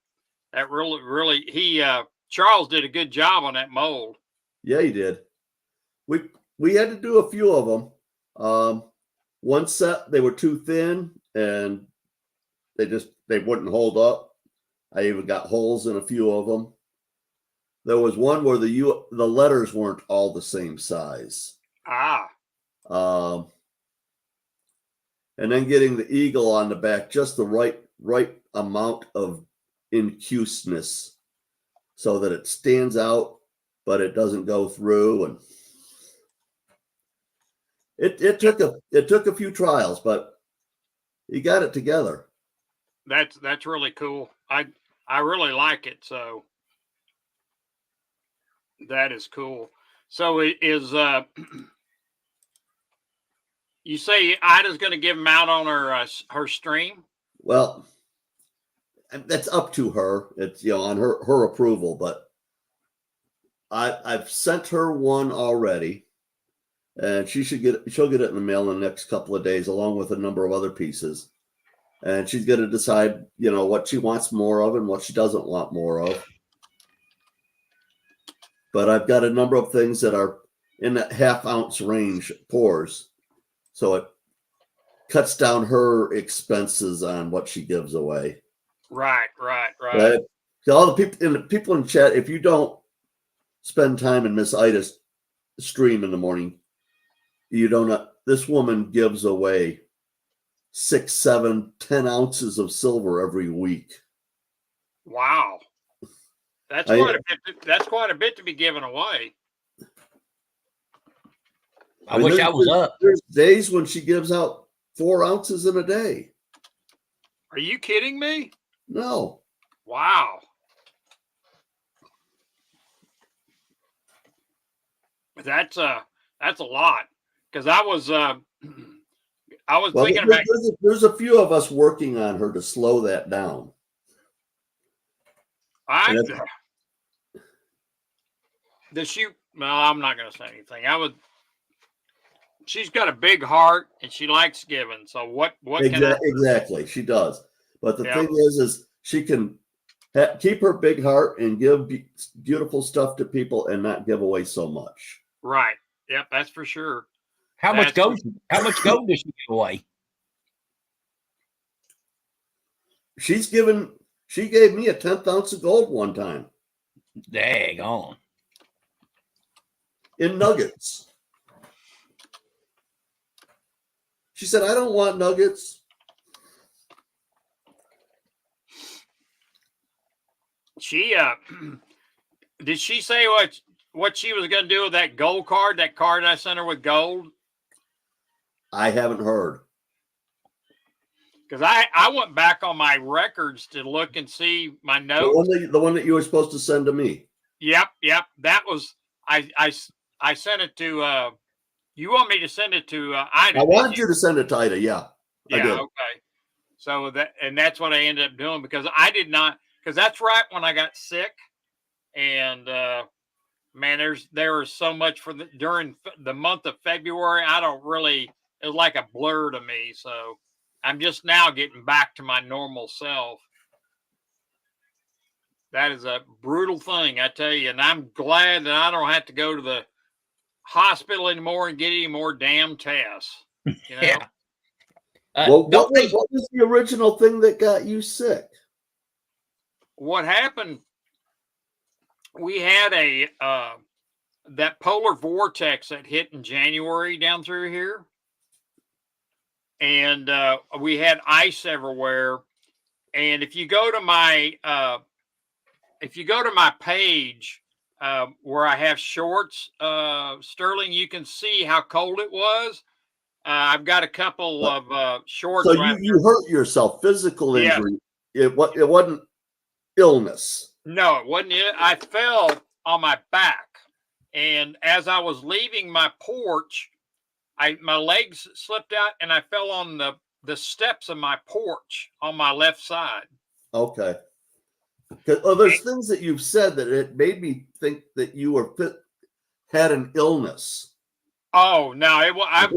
that really Charles did a good job on that mold. Yeah, he did. We had to do a few of them. One set, they were too thin and they wouldn't hold up. I even got holes in a few of them. there was one where the letters weren't all the same size. And then getting the eagle on the back, just the right amount of incuseness so that it stands out, but it doesn't go through. And it took a few trials, but he got it together. That's really cool. I really like it. So that is cool. So it is you say Ida's going to give him out on her stream? Well, that's up to her. It's on her approval, but I've sent her one already, and she'll get it in the mail in the next couple of days, along with a number of other pieces. And she's going to decide, what she wants more of and what she doesn't want more of. But I've got a number of things that are in that half-ounce range pours, so it cuts down her expenses on what she gives away. Right. So all the people in chat, if you don't spend time in Miss Ida's stream in the morning, you don't. This woman gives away 6, 7, 10 ounces of silver every week. Wow, that's quite a bit. That's quite a bit to be given away. I wish I was up. There's days when she gives out 4 ounces in a day. Are you kidding me? No. Wow. That's a lot, because I was thinking about. There's a few of us working on her to slow that down. Does she? Well, I'm not going to say anything. She's got a big heart and she likes giving. So what? Exactly, she does. But the thing is she can keep her big heart and give beautiful stuff to people and not give away so much. Right. Yep, that's for sure. How much gold does she give away? She gave me a 10th ounce of gold one time. Dang on. In nuggets. She said, I don't want nuggets. She did she say what she was going to do with that gold card? That card I sent her with gold? I haven't heard. Because I went back on my records to look and see my notes. The one that you were supposed to send to me. Yep. That was I sent it to. You want me to send it to Ida? I wanted you to send it to Ida. Yeah. Yeah. Okay. So that's what I ended up doing, because I did not, because that's right when I got sick, and man, there was so much during the month of February. It was like a blur to me. So I'm just now getting back to my normal self. That is a brutal thing, I tell you, and I'm glad that I don't have to go to the hospital anymore and get any more damn tests. Yeah. What was the original thing that got you sick? What happened? We had that polar vortex that hit in January down through here, and we had ice everywhere. And if you go to my page where I have shorts, Sterling, you can see how cold it was. I've got a couple of shorts. So you hurt yourself, physical injury. Yeah. It wasn't illness. No, it wasn't. I fell on my back, and as I was leaving my porch, my legs slipped out, and I fell on the steps of my porch on my left side. Okay. There's things that you've said that it made me think that you had an illness. Oh no! I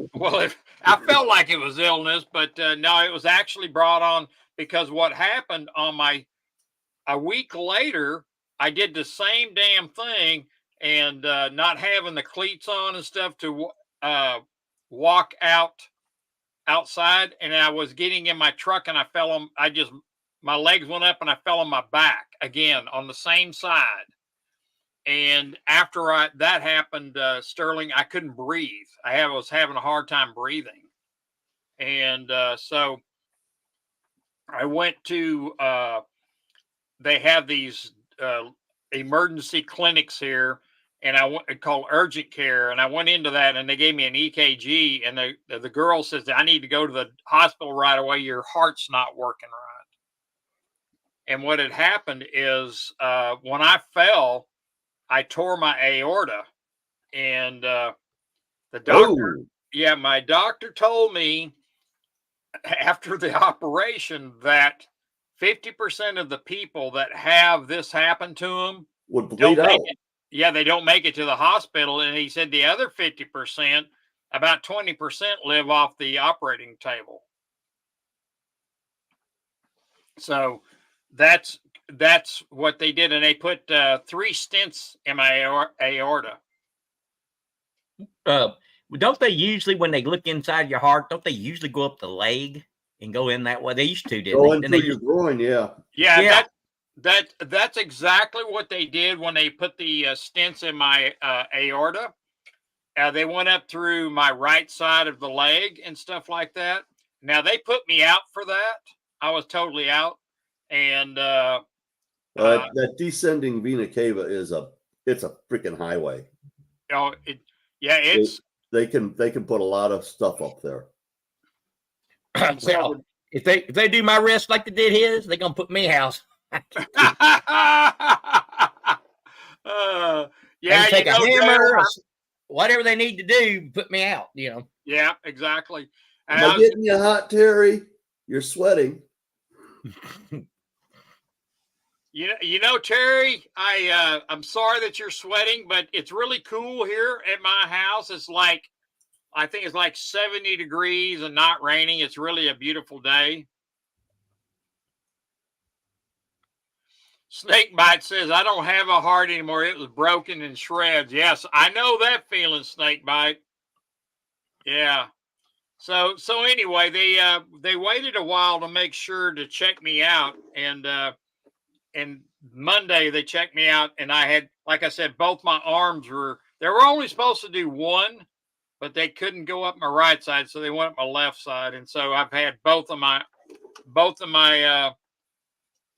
felt like it was illness, but no, it was actually brought on because what happened a week later, I did the same damn thing, and not having the cleats on and stuff to walk outside, and I was getting in my truck, and I fell on. My legs went up, and I fell on my back again on the same side. And after that happened, Sterling, I couldn't breathe. I was having a hard time breathing. And so I went to, they have these emergency clinics here, and I went called urgent care, and I went into that, and they gave me an EKG, and the girl says, I need to go to the hospital right away. Your heart's not working right. And what had happened is when I fell, I tore my aorta, and the doctor, my doctor told me after the operation that 50% of the people that have this happen to them would bleed out. Yeah, they don't make it to the hospital. And he said the other 50%, about 20% live off the operating table. So that's what they did. And they put 3 stents in my aorta. Don't they usually, when they look inside your heart, don't they usually go up the leg and go in that way? They used to, didn't they? Go into your groin, yeah. Yeah. That's exactly what they did when they put the stents in my aorta. They went up through my right side of the leg and stuff like that. Now they put me out for that. I was totally out, and that descending vena cava it's a freaking highway. Oh, they can put a lot of stuff up there. Well, if they do my wrist like they did his, they're gonna put me house. Yeah, take a hammer, whatever they need to do, put me out. Yeah, exactly. Am I getting you hot, Terry? You're sweating. You know, Terry, I'm sorry that you're sweating, but it's really cool here at my house. It's like, I think it's like 70 degrees and not raining. It's really a beautiful day. Snakebite says, I don't have a heart anymore. It was broken in shreds. Yes, I know that feeling, Snakebite. Yeah. So anyway, they waited a while to make sure to check me out, and Monday they checked me out, and I had, like I said, both my arms they were only supposed to do one, but they couldn't go up my right side, so they went up my left side, and so I've had both of my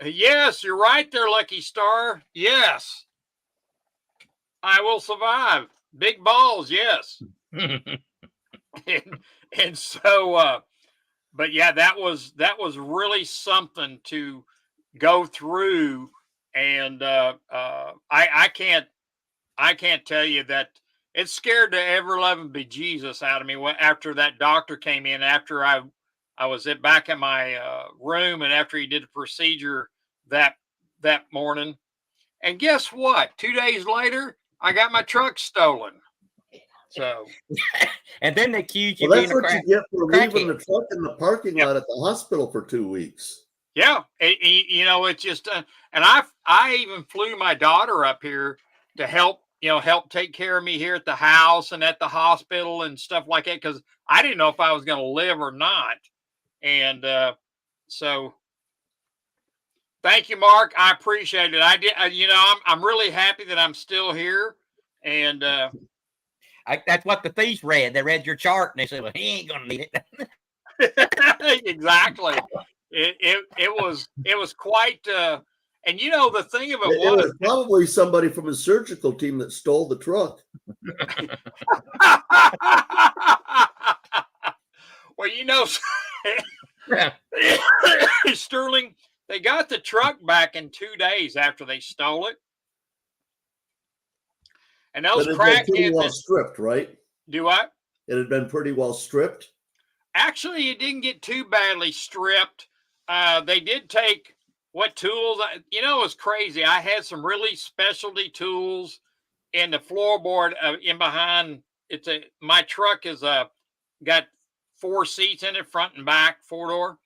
yes, you're right there, Lucky Star. Yes, I will survive. Big balls, yes. and so but yeah, that was really something to go through, and I can't tell you that it scared the ever loving bejesus out of me after that doctor came in, after I was back in my room, and after he did the procedure that morning. And guess what? 2 days later, I got my truck stolen. So, and then they accuse you. Well, that's what you get for leaving the truck in the parking lot at the hospital for 2 weeks. Yeah, it's just, and I even flew my daughter up here to help take care of me here at the house and at the hospital and stuff like that, because I didn't know if I was going to live or not. And so, thank you, Mark. I appreciate it. I did. I'm really happy that I'm still here, and that's what the thieves read. They read your chart and they said, "Well, he ain't gonna need it." Exactly. It was quite. And the thing of it was probably somebody from his surgical team that stole the truck. Well, Sterling, they got the truck back in 2 days after they stole it. And those crackheads pretty well stripped, right? Do what? It had been pretty well stripped. Actually, it didn't get too badly stripped. They did take what tools. It was crazy. I had some really specialty tools in the floorboard in behind. My truck is got 4 seats in it, front and back, 4-door,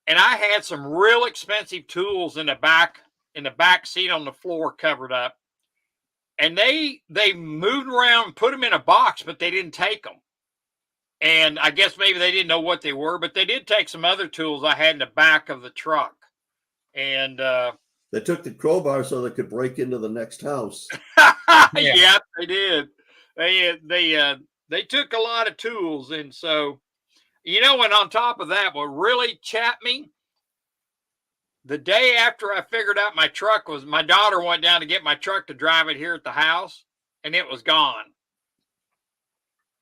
and I had some real expensive tools in the back seat on the floor covered up. And they moved around and put them in a box, but they didn't take them. And I guess maybe they didn't know what they were, but they did take some other tools I had in the back of the truck. And They took the crowbar so they could break into the next house. Yeah, they did. They took a lot of tools, and so and on top of that, what really chapped me, the day after I figured out my truck was, my daughter went down to get my truck to drive it here at the house, and it was gone.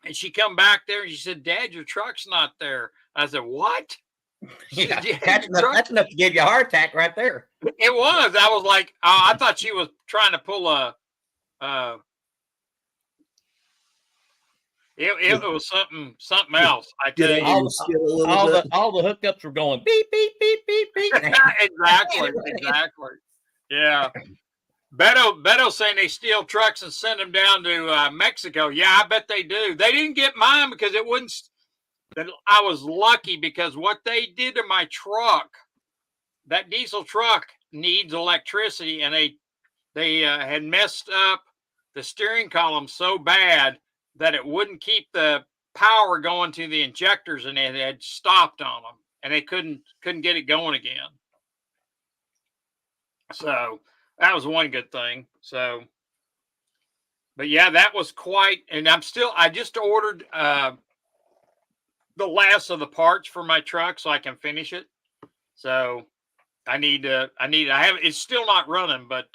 And she come back there and she said, "Dad, your truck's not there." I said, "What?" Yeah, Said, that's enough to give you a heart attack right there. It was. I was like, I thought she was trying to pull a. It was something else. I tell you, all the hookups were going beep beep beep beep beep. exactly. Yeah. Beto saying they steal trucks and send them down to Mexico. Yeah, I bet they do. They didn't get mine because it wouldn't. That I was lucky because what they did to my truck, that diesel truck needs electricity, and they had messed up the steering column so bad that it wouldn't keep the power going to the injectors, and it had stopped on them, and they couldn't get it going again. So that was one good thing. So, but yeah, that was quite, and I just ordered the last of the parts for my truck so I can finish it. So I have, it's still not running, but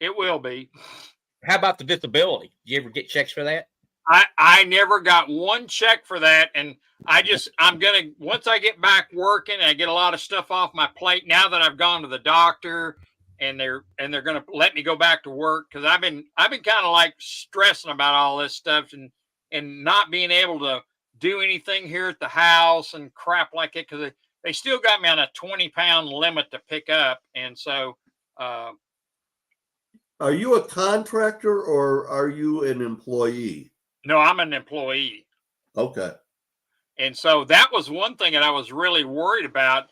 it will be. How about the disability? Did you ever get checks for that? I never got one check for that. And I'm going to, once I get back working and I get a lot of stuff off my plate, now that I've gone to the doctor and they're going to let me go back to work. Cause I've been kind of like stressing about all this stuff and not being able to do anything here at the house and crap like it. Cause they still got me on a 20-pound limit to pick up. And so, are you a contractor or are you an employee? No, I'm an employee. Okay. And so that was one thing that I was really worried about,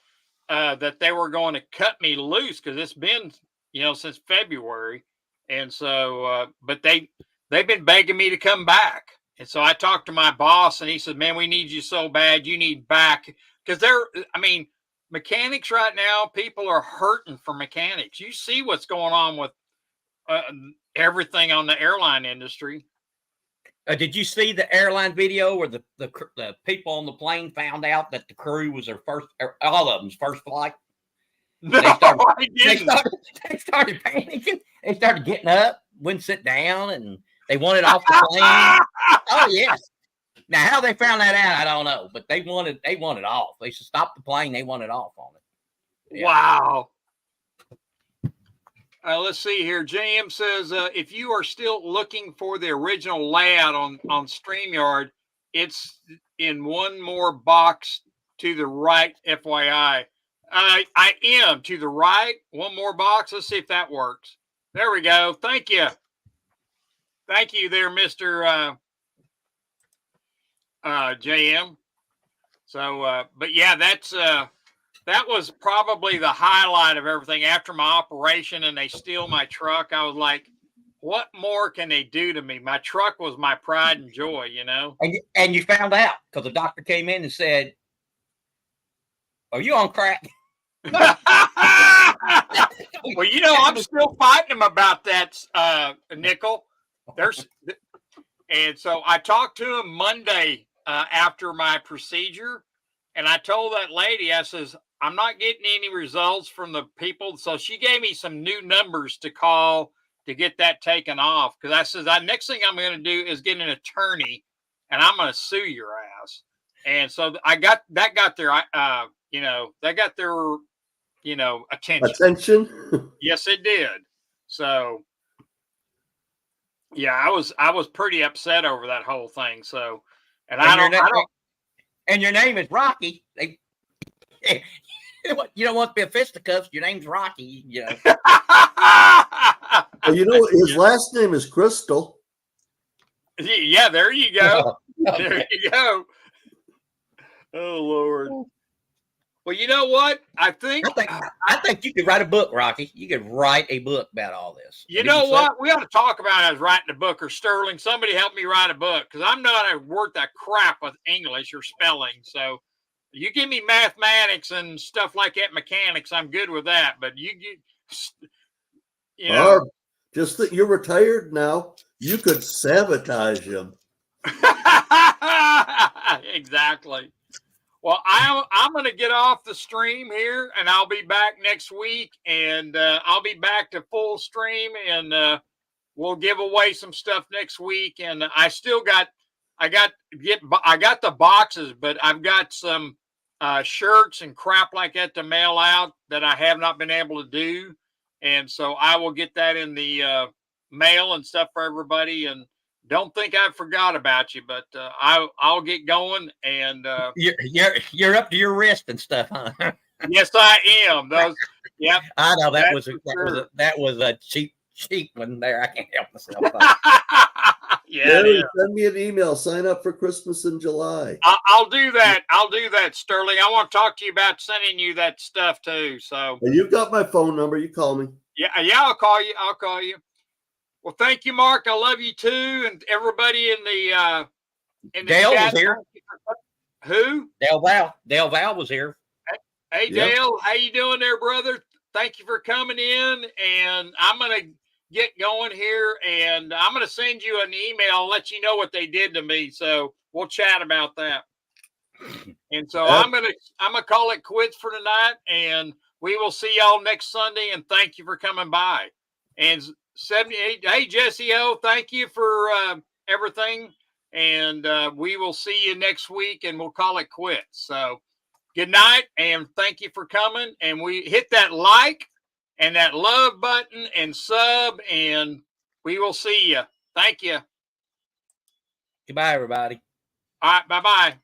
that they were going to cut me loose because it's been, since February. And so, but they've been begging me to come back. And so I talked to my boss and he said, "Man, we need you so bad. You need back." Because mechanics right now, people are hurting for mechanics. You see what's going on with everything on the airline industry. Did you see the airline video where the people on the plane found out that the crew was all of them's first flight? No, I didn't. They started panicking. They started getting up, wouldn't sit down, and they wanted off the plane. Oh yes. Now how they found that out, I don't know, but they wanted off. They should stop the plane. They wanted off on it. Yeah. Wow. Let's see here. JM says, if you are still looking for the original layout on StreamYard, it's in one more box to the right, FYI. I am to the right, one more box. Let's see if that works. There we go. Thank you. Thank you there, Mr. JM. So, but yeah, that was probably the highlight of everything. After my operation and they steal my truck, I was like, what more can they do to me? My truck was my pride and joy, And you found out because the doctor came in and said, "Are you on crack?" Well, I'm still fighting them about that, Nickel. And so I talked to him Monday after my procedure, and I told that lady, I says, "I'm not getting any results from the people." So she gave me some new numbers to call to get that taken off. Because I says, next thing I'm going to do is get an attorney, and I'm going to sue your ass. And so I got that got their, they got their, attention. Yes, it did. So yeah, I was pretty upset over that whole thing. So, and your name is Rocky. You don't want to be a fisticuffs. Your name's Rocky. Well, his last name is Crystal. Yeah, there you go. Okay. There you go. Oh Lord. Well, you know what? I think you could write a book, Rocky. You could write a book about all this. You know what? We ought to talk about it as writing a book, or Sterling. Somebody help me write a book, because I'm not worth that crap with English or spelling. So you give me mathematics and stuff like that, mechanics, I'm good with that. But you know. Or just that you're retired now, you could sabotage him. Exactly. Well, I'm going to get off the stream here, and I'll be back next week, and I'll be back to full stream, and we'll give away some stuff next week. And I got the boxes, but I've got some shirts and crap like that to mail out that I have not been able to do, and so I will get that in the mail and stuff for everybody. And don't think I forgot about you, but I'll get going. And you're up to your wrist and stuff, huh? yes, I am. Those, yep. I know that was a cheap one there. I can't help myself. Yeah, Gary, send me an email. Sign up for Christmas in July. I'll do that. I'll do that, Sterling. I want to talk to you about sending you that stuff too. So Well, you've got my phone number. You call me. Yeah, I'll call you. I'll call you. Well, thank you, Mark. I love you too, and everybody in the Dale chat. was here. Who? Dale Val. Dale Val was here. Hey, Yep. Dale, how you doing there, brother? Thank you for coming in, and I'm gonna get going here, and I'm gonna send you an email and let you know what they did to me. So we'll chat about that. And so I'm gonna call it quits for tonight, and we will see y'all next Sunday. And thank you for coming by. And 78, hey Jesse O, thank you for everything. And we will see you next week, and we'll call it quits. So good night, and thank you for coming. And we hit that like and that love button and sub, and we will see you. Thank you. Goodbye, everybody. All right, bye-bye.